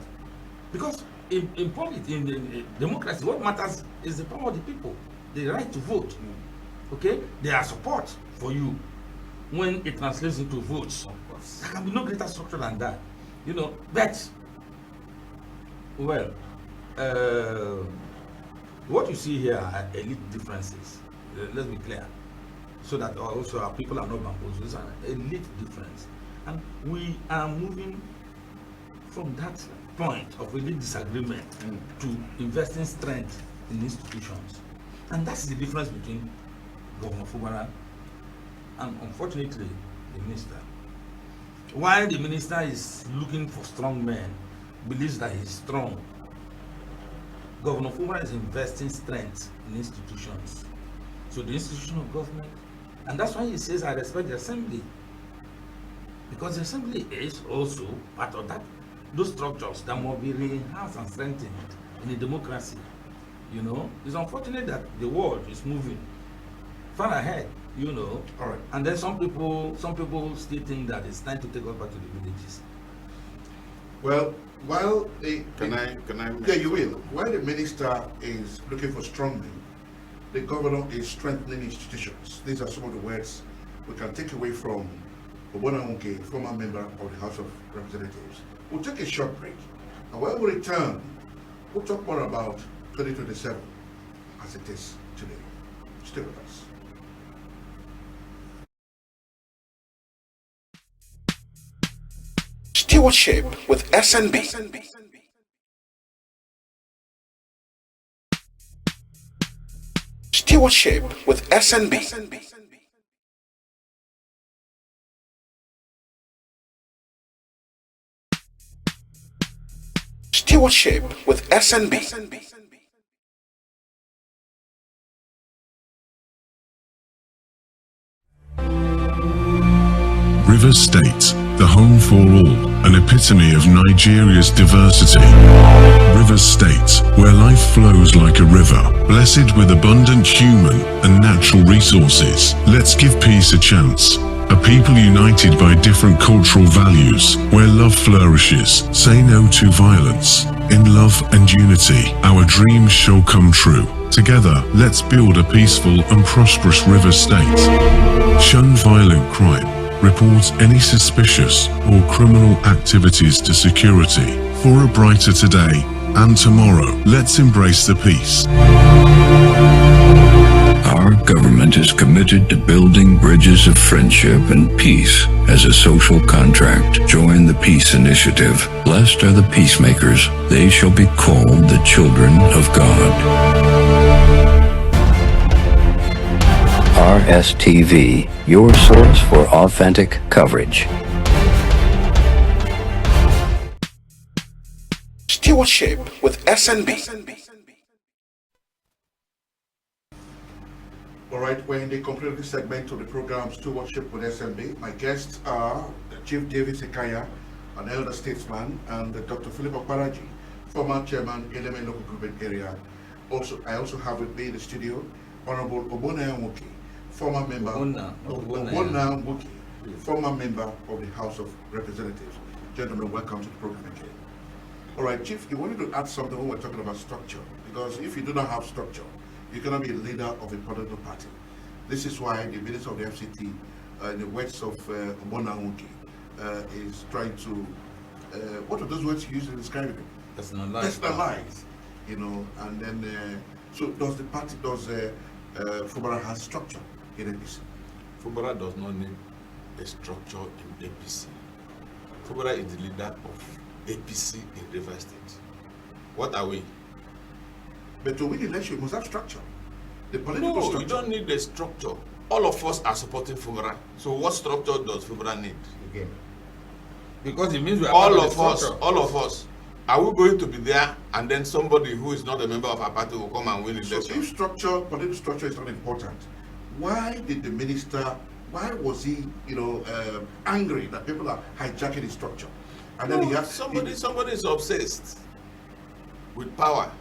[SPEAKER 8] because in politics, in democracy, what matters is the power of the people, the right to vote. Okay, there are support for you when it translates into votes. Of course, there can be no greater structure than that, you know. But well, what you see here are elite differences. Let's be clear, so that also our people are not bamboozled. It's an elite difference, and we are moving from that point of elite disagreement to investing strength in institutions, and that's the difference between Governor Fubara and, unfortunately, the minister. While the minister is looking for strong men, believes that he's strong, Governor Fubara is investing strength in institutions. So the institution of government, and that's why he says, I respect the assembly, because the assembly is also part of that, those structures that must be enhanced and strengthened in a democracy. You know, it's unfortunate that the world is moving far ahead, you know.
[SPEAKER 4] All right.
[SPEAKER 8] And then some people still think that it's time to take us back to the villages.
[SPEAKER 4] Well, while
[SPEAKER 9] Can I?
[SPEAKER 4] Yeah, you will. While the minister is looking for strong men, the governor is strengthening institutions. These are some of the words we can take away from OGBONNA, former member of the House of Representatives. We'll take a short break, and when we return, we'll talk more about 2027 as it is today. Stay with us.
[SPEAKER 7] Stewardship with SNB. Stewardship with SNB. Stewardship with SNB.
[SPEAKER 11] Rivers State, the home for all, an epitome of Nigeria's diversity. Rivers State, where life flows like a river, blessed with abundant human and natural resources. Let's give peace a chance. A people united by different cultural values, where love flourishes. Say no to violence. In love and unity, our dreams shall come true. Together, let's build a peaceful and prosperous river state. Shun violent crime. Report any suspicious or criminal activities to security. For a brighter today and tomorrow, let's embrace the peace.
[SPEAKER 12] Our government is committed to building bridges of friendship and peace as a social contract. Join the Peace Initiative. Blessed are the peacemakers. They shall be called the children of God.
[SPEAKER 13] RSTV, your source for authentic coverage.
[SPEAKER 7] Stewardship with SNB.
[SPEAKER 4] All right, we're in the concluding segment of the program Stewardship with SNB. My guests are Chief DAVIES IKANYA, an elder statesman, and Dr. Philip OKPARAJI, former chairman, ELEME local government area. I also have with me in the studio Honorable NWUKE, former member NWUKE, former member of the House of Representatives. Gentlemen, welcome to the program again. All right, Chief, you wanted to add something when we're talking about structure, because if you do not have structure, you cannot be a leader of a political party. This is why the Minister of the FCT, in the words of NWUKE, is trying to, what are those words you use to describe it? Personalize, you know, and then, so does the party, does FUBARA has structure in APC?
[SPEAKER 9] FUBARA does not need a structure in APC. FUBARA is the leader of APC in River State. What are we?
[SPEAKER 4] But to win election, you must have structure. The political structure.
[SPEAKER 9] You don't need a structure. All of us are supporting FUBARA. So what structure does FUBARA need?
[SPEAKER 4] Again.
[SPEAKER 8] Because it means we are
[SPEAKER 9] all of us. Are we going to be there and then somebody who is not a member of our party will come and win election?
[SPEAKER 4] So if political structure is not important, why did the minister, why was he, angry that people are hijacking his structure? And then
[SPEAKER 9] somebody is obsessed with power.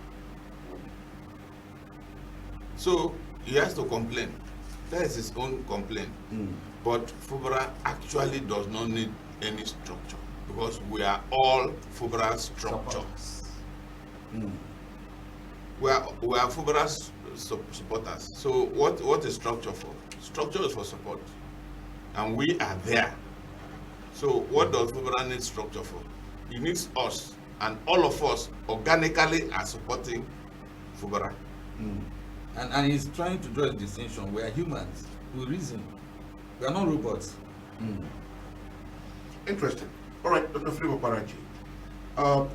[SPEAKER 9] So he has to complain. That is his own complaint. But FUBARA actually does not need any structure because we are all FUBARA structure. We are FUBARA supporters. So what is structure for? Structure is for support. And we are there. So what does FUBARA need structure for? It needs us, and all of us organically are supporting FUBARA.
[SPEAKER 8] And he's trying to draw a distinction. We are humans. We reason. We are not robots.
[SPEAKER 4] Interesting. All right, Dr. Philip OKPARAJI.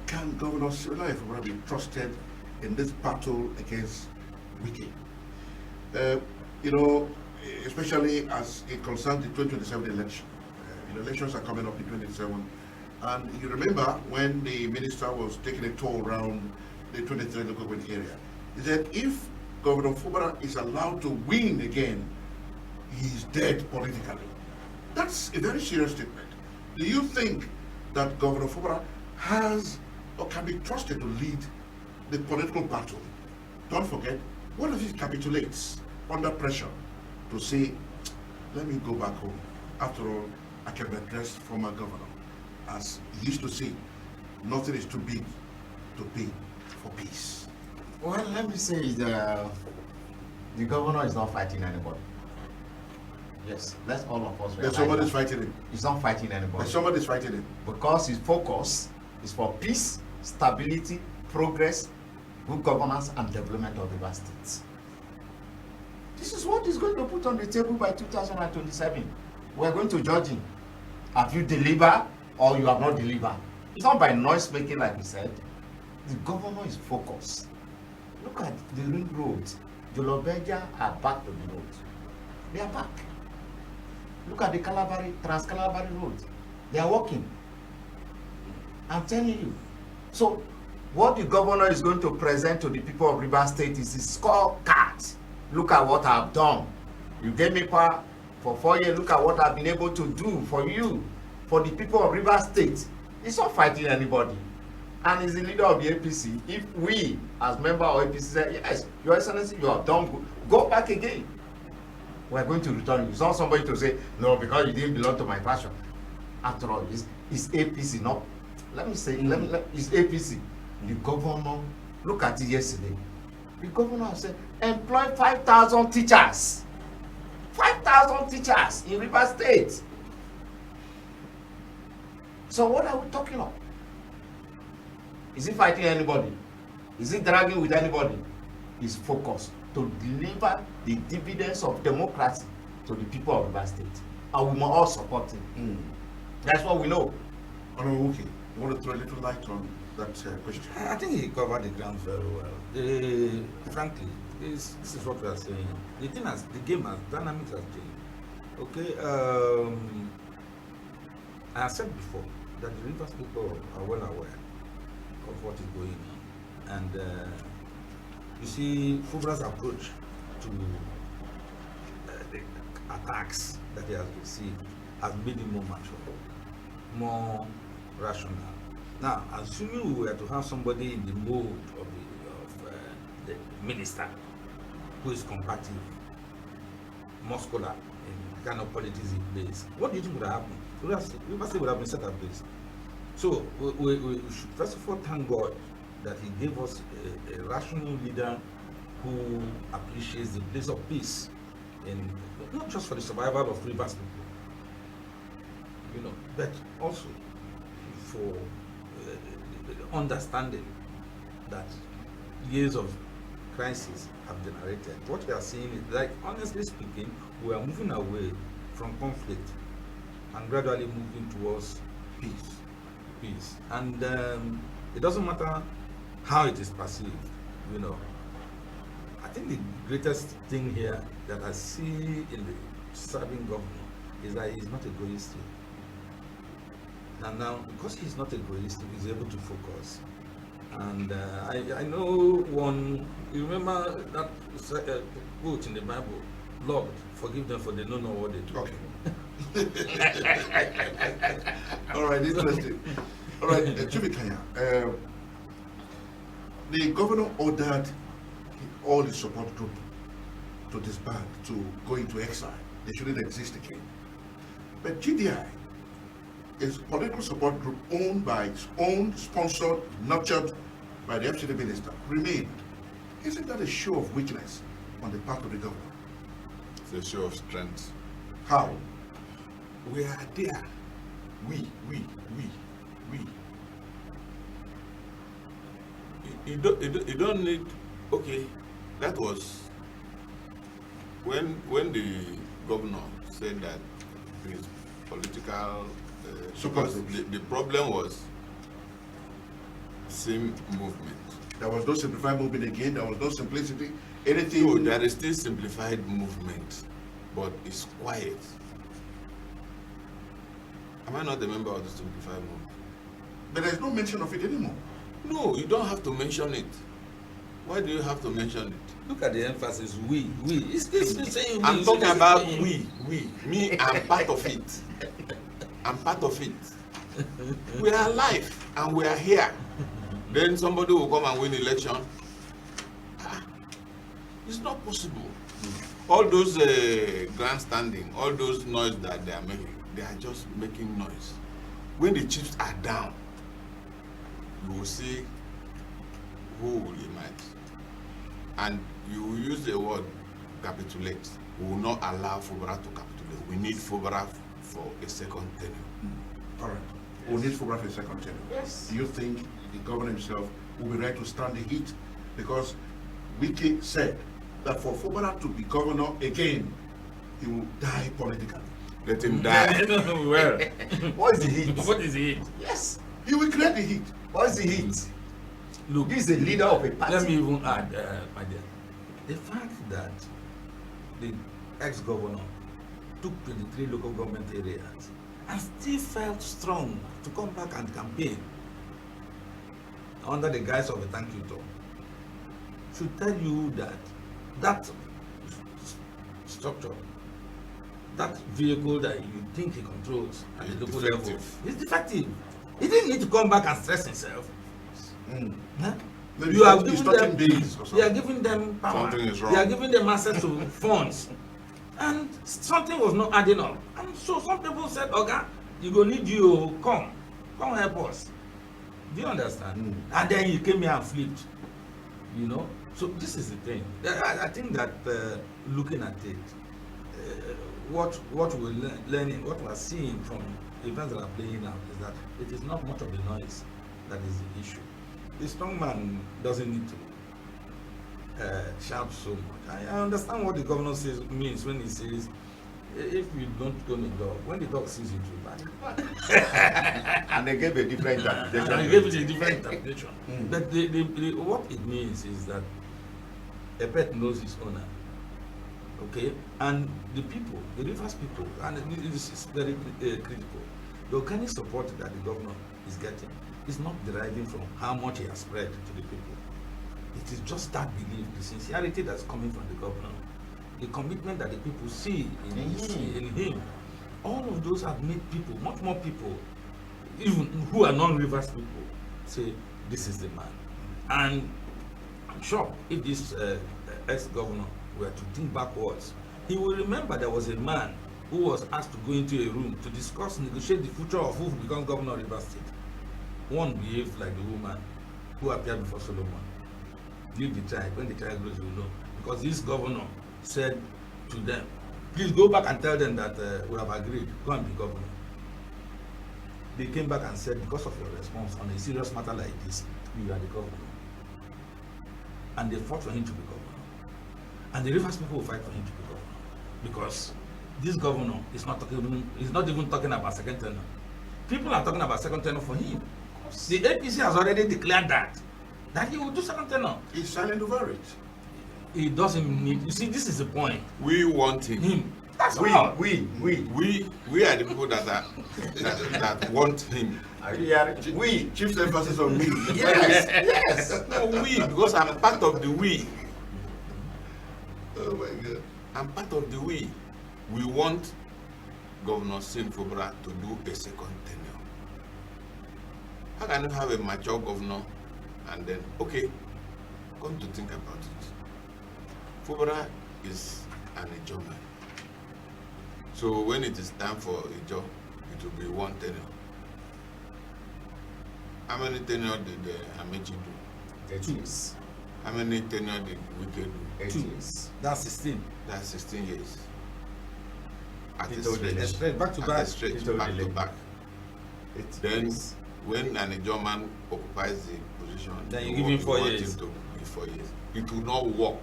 [SPEAKER 4] Can Governor Cyril FUBARA be trusted in this battle against WIKE? Especially as it concerns the 2027 election. Elections are coming up in 2027. And you remember when the minister was taking a tour around the 23 local government area, he said if Governor FUBARA is allowed to win again, he's dead politically. That's a very serious statement. Do you think that Governor FUBARA has or can be trusted to lead the political battle? Don't forget, what if he capitulates under pressure to say, let me go back home. After all, I can address former governor. As he used to say, nothing is too big to pay for peace.
[SPEAKER 10] Well, let me say the governor is not fighting anybody. Yes, that's all of us.
[SPEAKER 4] But somebody's fighting him.
[SPEAKER 10] He's not fighting anybody.
[SPEAKER 4] But somebody's fighting him.
[SPEAKER 10] Because his focus is for peace, stability, progress, good governance, and development of River State. This is what he's going to put on the table by 2027. We're going to judge him. Have you delivered or you have not delivered? It's not by noise making, like we said. The governor is focused. Look at the ring roads. The Lobeja are back to the road. They are back. Look at the Trans-Calabari road. They are working. I'm telling you. So, what the governor is going to present to the people of River State is his scorecard. Look at what I've done. You gave me power for 4 years. Look at what I've been able to do for you, for the people of River State. He's not fighting anybody. And he's the leader of the APC. If we, as member of APC, say, yes, Your Excellency, you have done good, go back again. we're going to return you. It's not somebody to say, no, because you didn't belong to my faction. After all, it's APC, not. Let me say, it's APC. The governor, look at it yesterday. The governor said, employ 5,000 teachers. 5,000 teachers in Rivers State. So what are we talking of? Is he fighting anybody? Is he dragging with anybody? He's focused to deliver the dividends of democracy to the people of Rivers State. And we must all support him. That's what we know.
[SPEAKER 4] NWUKE, you want to throw a little light on that question?
[SPEAKER 8] I think he covered the ground very well. Frankly, this is what we are saying. The game has, dynamics has changed. Okay, I said before that the Rivers people are well aware of what is going on. And you see, Fubra's approach to the attacks that he has received has made him more mature, more rational. Now, assuming we were to have somebody in the mode of the minister who is combative, muscular, in the kind of politics he plays, what do you think would have happened? We must say would have been set ablaze. So we should first of all thank God that he gave us a rational leader who appreciates the place of peace, in not just for the survival of Rivers people, you know, but also for the understanding that years of crisis have generated. What we are seeing is, like, honestly speaking, we are moving away from conflict and gradually moving towards peace. And it doesn't matter how it is perceived, you know. I think the greatest thing here that I see in the serving governor is that he's not egoistic. And now, because he's not egoistic, he's able to focus. And I know you remember that quote in the Bible, Lord, forgive them for they don't know what they do.
[SPEAKER 4] Okay. All right, interesting. All right, Chief IKANYA, the governor ordered all the support group to disband, to go into exile. They shouldn't exist again. But GDI is a political support group owned by its own, sponsored, nurtured by the FCD minister, remained. Isn't that a show of weakness on the part of the government?
[SPEAKER 9] It's a show of strength.
[SPEAKER 4] How?
[SPEAKER 9] We are there. We. You don't need. Okay, that was when the governor said that his political
[SPEAKER 4] support.
[SPEAKER 9] The problem was same movement.
[SPEAKER 4] There was no simplified movement again. There was no simplicity. Anything.
[SPEAKER 9] No, there is still simplified movement, but it's quiet. Am I not a member of the simplified movement?
[SPEAKER 4] But there's no mention of it anymore.
[SPEAKER 9] No, you don't have to mention it. Why do you have to mention it?
[SPEAKER 8] Look at the emphasis, we. It's saying we.
[SPEAKER 9] I'm talking about we. Me, I'm part of it. I'm part of it. We are alive and we are here. Then somebody will come and win election. It's not possible. All those grandstanding, all those noise that they are making, they are just making noise. When the chips are down, you will see who will emerge. And you will use the word capitulate. We will not allow Fubara to capitulate. We need Fubara for a second tenure.
[SPEAKER 4] All right. We need Fubara for a second tenure.
[SPEAKER 10] Yes.
[SPEAKER 4] Do you think the governor himself will be ready to stand the heat? Because Wike said that for Fubara to be governor again, he will die politically.
[SPEAKER 9] Let him die.
[SPEAKER 8] Well,
[SPEAKER 10] what is the heat?
[SPEAKER 8] What is the heat?
[SPEAKER 10] Yes.
[SPEAKER 4] He will create the heat.
[SPEAKER 10] What is the heat?
[SPEAKER 8] Look,
[SPEAKER 10] this is the leader of a party.
[SPEAKER 8] Let me even add, my dear, the fact that the ex-governor took 23 local government areas and still felt strong to come back and campaign under the guise of a thank you talk should tell you that that structure, that vehicle that you think he controls at the local level is defective. He didn't need to come back and stress himself. Huh? You are giving them, you are giving them power. You are giving them access to funds. And something was not adding up. And so some people said, Oga, you go need you, come help us. Do you understand? And then he came here and flipped, you know. So this is the thing. I think that looking at it, what we're learning, what we're seeing from events that are playing out is that it is not much of the noise that is the issue. The strong man doesn't need to shout so much. I understand what the governor says means when he says, if you don't go to the dog, when the dog sees you too bad.
[SPEAKER 10] And they gave a different interpretation.
[SPEAKER 8] And they gave it a different interpretation. But what it means is that a pet knows his owner. Okay? And the people, the Rivers people, and this is very critical, the organic support that the governor is getting is not deriving from how much he has spread to the people. It is just that belief, the sincerity that's coming from the governor, the commitment that the people see in him. All of those have made people, much more people, even who are non-Rivers people, say, this is the man. And I'm sure if this ex-governor were to think backwards, he will remember there was a man who was asked to go into a room to discuss, negotiate the future of who becomes governor of Rivers State. One behaved like the woman who appeared before Solomon. Give the child, when the child grows, you will know. Because this governor said to them, please go back and tell them that we have agreed, go and be governor. They came back and said, because of your response on a serious matter like this, you are the governor. And they fought for him to be governor. And the Rivers people will fight for him to be governor. Because this governor is not even talking about second tenure. People are talking about second tenure for him. The APC has already declared that he will do second tenure.
[SPEAKER 4] He's silent over it.
[SPEAKER 8] He doesn't need. You see, this is the point.
[SPEAKER 9] We want him.
[SPEAKER 8] That's
[SPEAKER 9] we
[SPEAKER 8] all.
[SPEAKER 9] We are the people that want him.
[SPEAKER 4] We. Chief's emphasis on we.
[SPEAKER 9] Yes. No, we, because I'm part of the we.
[SPEAKER 4] Oh my God.
[SPEAKER 9] I'm part of the we. We want Governor Sim Fubara to do a second tenure. How can you have a mature governor and then, okay, come to think about it. Fubara is an Ijo man. So when it is time for Ijo, it will be one tenure. How many tenure did Amechi do?
[SPEAKER 10] 8 years.
[SPEAKER 9] How many tenure did WUKE do?
[SPEAKER 10] 8 years.
[SPEAKER 8] That's 16.
[SPEAKER 9] That's 16 years. At
[SPEAKER 10] It
[SPEAKER 9] a
[SPEAKER 10] all
[SPEAKER 9] stretch.
[SPEAKER 10] delay.
[SPEAKER 8] Back to
[SPEAKER 9] At
[SPEAKER 8] back.
[SPEAKER 9] a stretch,
[SPEAKER 10] It all
[SPEAKER 9] back
[SPEAKER 10] delay.
[SPEAKER 9] to back. Then, when an Ijo man occupies the position,
[SPEAKER 8] Then you
[SPEAKER 9] you
[SPEAKER 8] give him 4
[SPEAKER 9] want
[SPEAKER 8] years.
[SPEAKER 9] him to be 4 years. It will not work.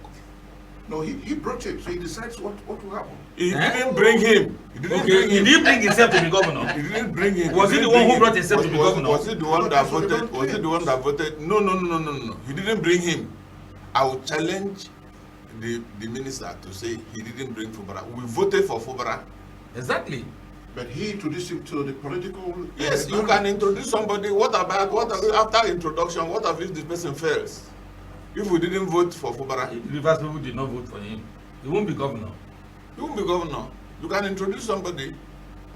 [SPEAKER 4] No, he brought him, so he decides what will happen.
[SPEAKER 9] He didn't bring him. He didn't bring
[SPEAKER 8] He
[SPEAKER 9] him.
[SPEAKER 8] didn't bring himself to be governor.
[SPEAKER 9] He didn't bring him.
[SPEAKER 8] Was he the one who brought himself to be governor?
[SPEAKER 9] Was he the one that voted? Was he the one that voted? No. He didn't bring him. I will challenge the minister to say he didn't bring Fubara. We voted for Fubara.
[SPEAKER 8] Exactly.
[SPEAKER 4] But he introduced him to the political...
[SPEAKER 9] Yes, you can introduce somebody. What about after introduction? What if this person fails? If we didn't vote for Fubara,
[SPEAKER 8] Rivers people did not vote for him. He won't be governor.
[SPEAKER 9] he won't be governor. You can introduce somebody,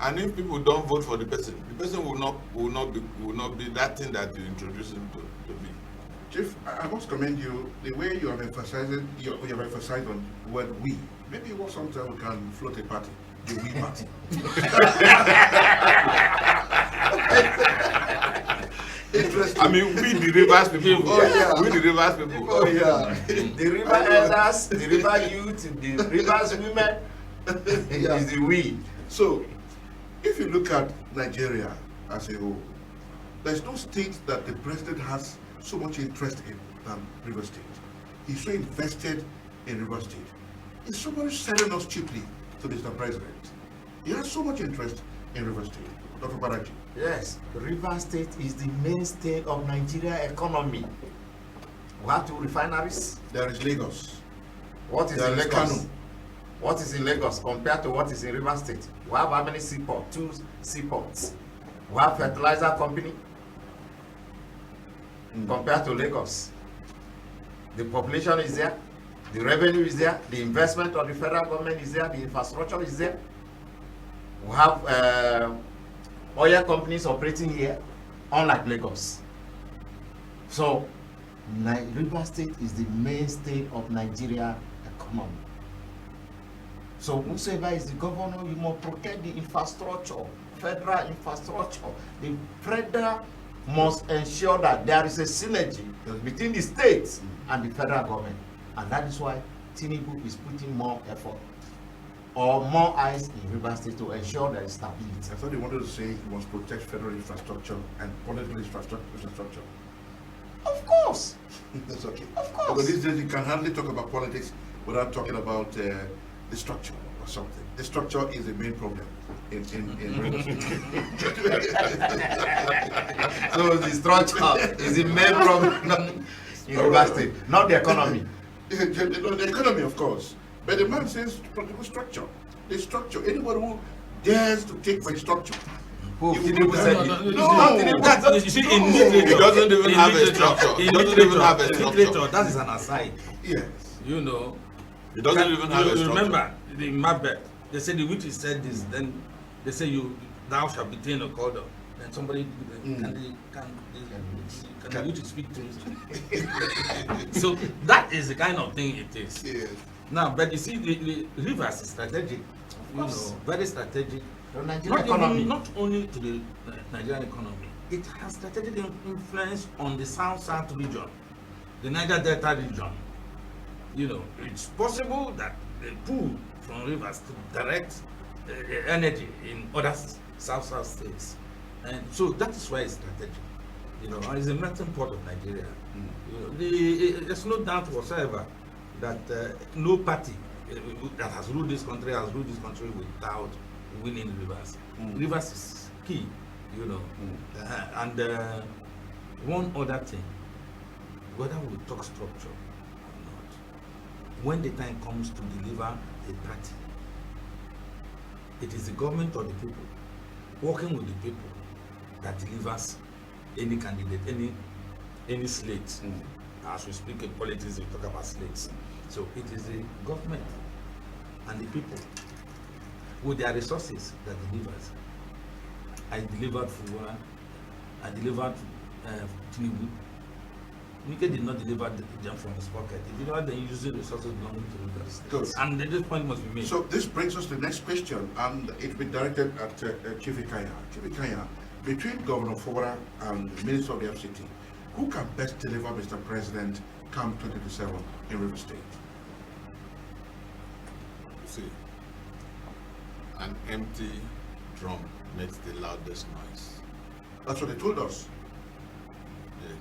[SPEAKER 9] and if people don't vote for the person will not be that thing that you introduce him to be.
[SPEAKER 4] Chief, I must commend you the way you have emphasized on the word we. Maybe what sometime we can float a party, the we party. Interesting.
[SPEAKER 9] I mean, we the Rivers people.
[SPEAKER 10] Oh, yeah.
[SPEAKER 9] We the Rivers people.
[SPEAKER 10] Oh yeah. The river elders, the river youth, the rivers women is the we.
[SPEAKER 4] So, if you look at Nigeria as a whole, there's no state that the president has so much interest in than River State. He's so invested in River State. Is somebody selling us cheaply to Mr. President? He has so much interest in River State. Dr. Paraji.
[SPEAKER 10] Yes, River State is the mainstay of Nigeria economy. We have two refineries.
[SPEAKER 4] There is Lagos.
[SPEAKER 10] What is
[SPEAKER 4] There
[SPEAKER 10] in
[SPEAKER 4] is
[SPEAKER 10] Lagos?
[SPEAKER 4] Kano.
[SPEAKER 10] What is in Lagos compared to what is in River State? We have how many seaports? 2 seaports. We have fertilizer company compared to Lagos. The population is there, the revenue is there, the investment of the federal government is there, the infrastructure is there. We have oil companies operating here, unlike Lagos. So, River State is the mainstay of Nigeria economy. So whosoever is the governor, you must protect the infrastructure, federal infrastructure. The federal must ensure that there is a synergy between the states and the federal government. And that is why Tinubu is putting more effort or more eyes in River State to ensure there is stability.
[SPEAKER 4] I thought you wanted to say he must protect federal infrastructure and political infrastructure.
[SPEAKER 10] Of course.
[SPEAKER 4] That's okay.
[SPEAKER 10] Of course.
[SPEAKER 4] But these days you can hardly talk about politics without talking about the structure or something. The structure is the main problem in River State.
[SPEAKER 10] So the structure is the main problem in River State, not the economy.
[SPEAKER 4] The economy, of course. But the man says political structure. The structure. Anybody who dares to take my structure.
[SPEAKER 8] You see, in literature,
[SPEAKER 9] he doesn't even have a structure. He doesn't even have a structure.
[SPEAKER 8] That is an aside.
[SPEAKER 4] Yes.
[SPEAKER 8] You know.
[SPEAKER 9] He doesn't even have a structure.
[SPEAKER 8] Remember, the Macbeth, they said the witch said this, then they say thou shalt be ta'en a corridor. Then somebody, can the witch speak to you? So that is the kind of thing it is.
[SPEAKER 4] Yes.
[SPEAKER 8] Now, but you see, the rivers is strategic, very strategic. Not only to the Nigerian economy, it has strategic influence on the South region, the Niger Delta region. You know, it's possible that they pull from rivers to direct energy in other South states, and so that is why it's strategic. You know, and it's a melting pot of Nigeria. You know, there's no doubt whatsoever that no party that has ruled this country without winning rivers. Rivers is key, you know. And one other thing, whether we talk structure or not, when the time comes to deliver a party, it is the government or the people working with the people that delivers any candidate, any slate. As we speak in politics, we talk about slates. So it is the government and the people with their resources that delivers. I delivered Fuwa, I delivered Tinubu. Wike did not deliver them from his pocket. He delivered them using resources belonging to the state.
[SPEAKER 4] Good.
[SPEAKER 8] And this point must be made.
[SPEAKER 4] So this brings us to the next question, and it's been directed at Chief IKANYA. Chief IKANYA, between Governor Fubara and the Minister of the FCT, who can best deliver Mr. President come 2027 in River State?
[SPEAKER 9] See, an empty drum makes the loudest noise.
[SPEAKER 4] That's what they told us.
[SPEAKER 9] Yes.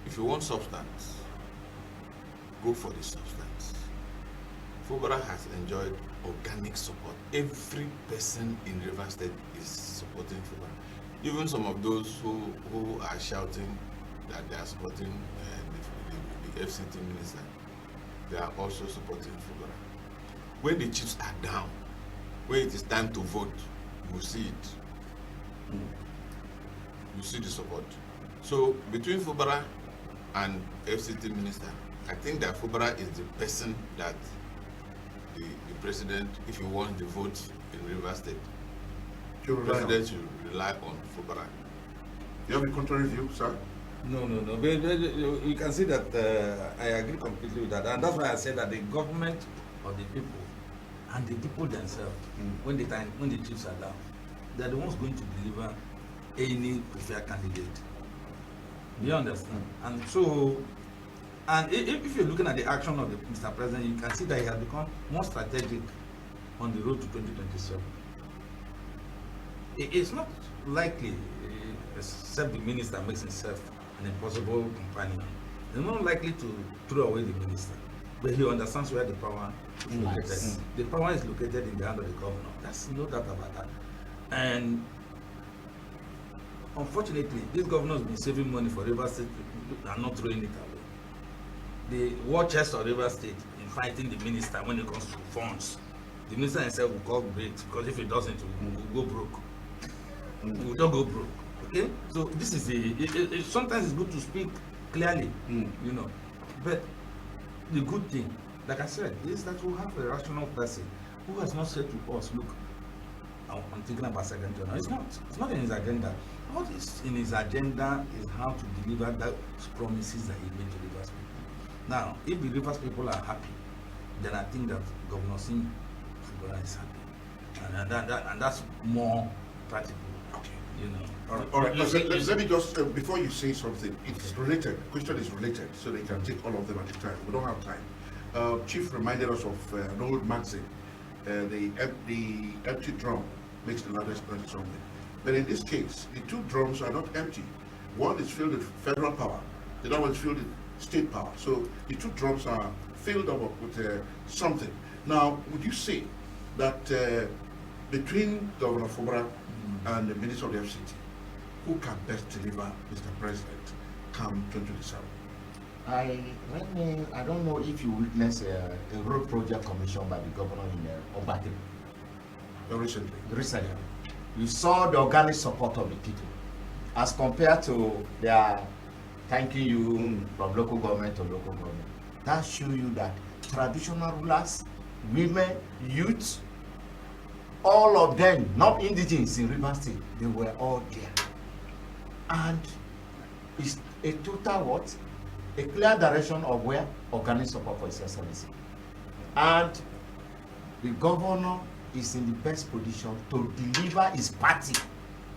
[SPEAKER 9] If you want substance, go for the substance. Fubara has enjoyed organic support. Every person in River State is supporting Fubara. Even some of those who are shouting that they are supporting the FCT minister, they are also supporting Fubara. When the chiefs are down, when it is time to vote, you see it. You see the support. So between Fubara and FCT minister, I think that Fubara is the person that the president, if he wants the votes in River State, the president should rely on Fubara.
[SPEAKER 4] You have a contrary view, sir?
[SPEAKER 8] No. But you can see that I agree completely with that. And that's why I said that the government or the people and the people themselves, when the chiefs are down, they're the ones going to deliver any preferred candidate. Do you understand? And so, and if you're looking at the action of Mr. President, you can see that he has become more strategic on the road to 2027. It's not likely, except the minister makes himself an impossible companion. He's not likely to throw away the minister, but he understands where the power is located. The power is located in the hand of the governor. That's no doubt about that. And unfortunately, this governor has been saving money for River State and not throwing it away. The war chest of River State in fighting the minister when it comes to funds. The minister himself will call breaks, because if he doesn't, we'll go broke. We don't go broke. Okay? So this is sometimes it's good to speak clearly, you know. But the good thing, like I said, is that we have a rational person who has not said to us, look, I'm thinking about second term. It's not in his agenda. What is in his agenda is how to deliver those promises that he made to Rivers people. Now, if the Rivers people are happy then I think that Governor Sim is happy. And that's more practical.
[SPEAKER 4] Okay.
[SPEAKER 8] You know.
[SPEAKER 4] All right. Let me just, before you say something, it's related. The question is related, so they can take all of them at a time. We don't have time. Chief reminded us of an old maxim, the empty drum makes the loudest noise something. But in this case, the two drums are not empty. One is filled with federal power, the other one is filled with state power. So the two drums are filled up with something. Now, would you say that between Governor Fubara and the Minister of the FCT, who can best deliver, Mr. President, come 2027?
[SPEAKER 10] I don't know if you witnessed a road project commissioned by the governor in Obate.
[SPEAKER 4] Recently.
[SPEAKER 10] You saw the organic support of the people as compared to their thanking you from local government to local government. That shows you that traditional rulers, women, youth, all of them, not indigenous in Rivers State, they were all there. And it's a total what? A clear direction of where organic support for His Excellency. And the governor is in the best position to deliver his party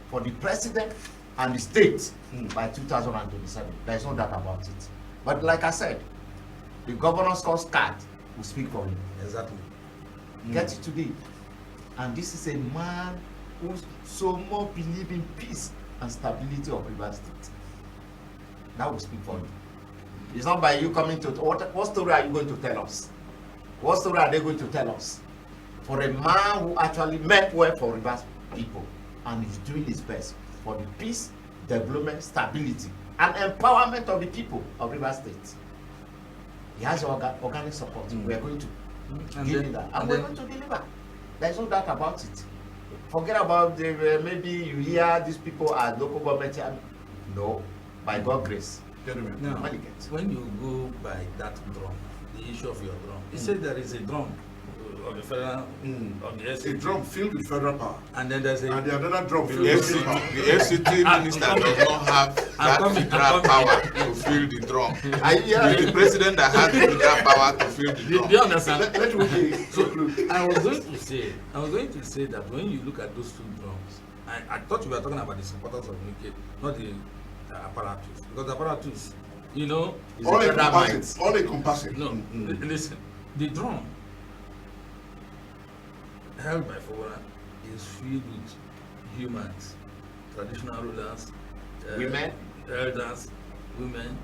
[SPEAKER 10] for the president and the state by 2027. There is no doubt about it. But like I said, the governor's card will speak for him.
[SPEAKER 8] Exactly.
[SPEAKER 10] Get it today. And this is a man who so much believes in peace and stability of Rivers State. That will speak for him. It's not by you coming to what story are you going to tell us? What story are they going to tell us? For a man who actually meant well for Rivers people and is doing his best for the peace, development, stability, and empowerment of the people of Rivers State. He has organic support. We are going to give him that. And we're going to deliver. There's no doubt about it. Forget about maybe you hear these people as local government. No, by God's grace.
[SPEAKER 8] Now, when you go by that drum, the issue of your drum, you say there is a drum of the federal, of the SCT.
[SPEAKER 4] A drum filled with federal power.
[SPEAKER 8] And then there's
[SPEAKER 4] another drum filled
[SPEAKER 9] with federal power. The FCT minister does not have that federal power to fill the drum. It's the president that has the federal power to fill the drum.
[SPEAKER 8] Do you understand? So I was going to say that when you look at those two drums, I thought you were talking about the supporters of NWUKE, not the apparatus. Because the apparatus, you know, is
[SPEAKER 4] all encompassing.
[SPEAKER 8] No, listen, the drum held by Fubara is filled with humans, traditional rulers,
[SPEAKER 10] women,
[SPEAKER 8] elders, women,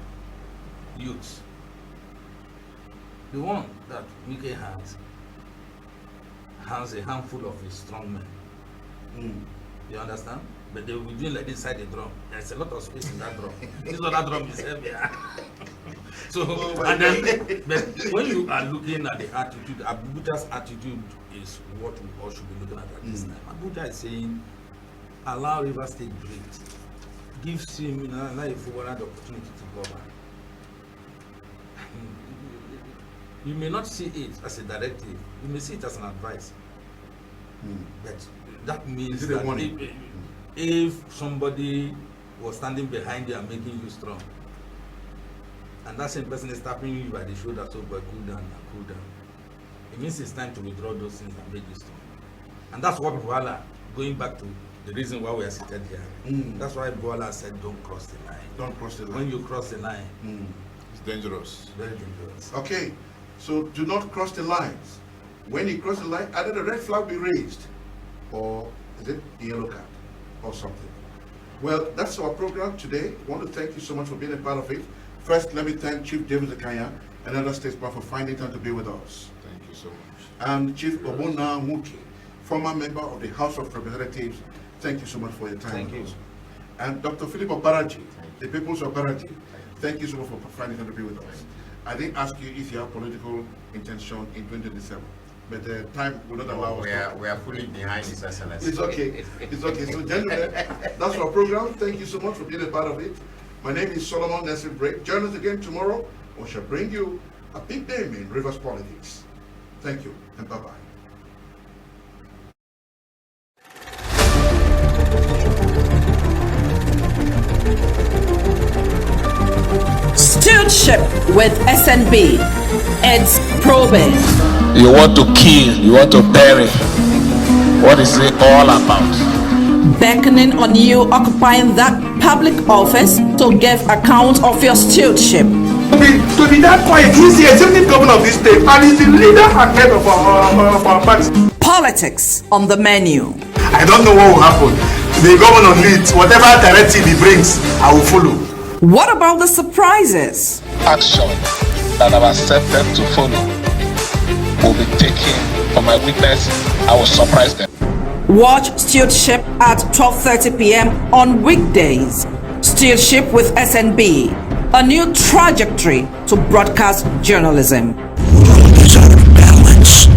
[SPEAKER 8] youths. The one that NWUKE has a handful of his strong men. You understand? But they will be doing like inside the drum. There's a lot of space in that drum. This other drum is heavy. So, and then, but when you are looking at the attitude, Abuja's attitude is what we all should be looking at this time. Abuja is saying, allow Rivers State breathe. Gives him the opportunity to govern. You may not see it as a directive. You may see it as an advice. But that means that if somebody was standing behind you and making you strong, and that same person is tapping you by the shoulder, so boy, cool down, it means it's time to withdraw those things and make you strong. And that's what Buala, going back to the reason why we are seated here, that's why Buala said, don't cross the line.
[SPEAKER 4] Don't cross the line.
[SPEAKER 8] When you cross the line,
[SPEAKER 9] it's dangerous.
[SPEAKER 8] Very dangerous.
[SPEAKER 4] Okay, so do not cross the lines. When you cross the line, either the red flag be raised, or is it the yellow card, or something. Well, that's our program today. I want to thank you so much for being a part of it. First, let me thank Chief Davies IKANYA, another statesman, for finding time to be with us.
[SPEAKER 9] Thank you so much.
[SPEAKER 4] And Chief NWUKE, former member of the House of Representatives, thank you so much for your time with us. And Dr. Philip OKPARAJI, the People's OKPARAJI, thank you so much for finding time to be with us. I didn't ask you if you have political intention in 2027. But the time will not allow us.
[SPEAKER 10] We are fully behind His Excellency.
[SPEAKER 4] It's okay. It's okay. So, gentlemen, that's our program. Thank you so much for being a part of it. My name is Solomon Nelson Break. Join us again tomorrow. We shall bring you a big name in Rivers politics. Thank you and bye-bye.
[SPEAKER 1] Stewardship Stewardship with SNB. It's probing.
[SPEAKER 2] You want to kill, you want to bury. What is it all about?
[SPEAKER 1] Beckoning on you occupying that public office to give account of your stewardship.
[SPEAKER 3] To be that quiet, he's the executive governor of this state and he's the leader and head of our party.
[SPEAKER 1] Politics on the menu.
[SPEAKER 3] I don't know what will happen. The governor leads, whatever directive he brings, I will follow.
[SPEAKER 1] What about the surprises?
[SPEAKER 2] Action that I've accepted to follow will be taken for my witness. I will surprise them.
[SPEAKER 1] Watch Stewardship at 12:30 p.m. on weekdays. Stewardship with SNB, a new trajectory to broadcast journalism.
[SPEAKER 12] World is out of balance.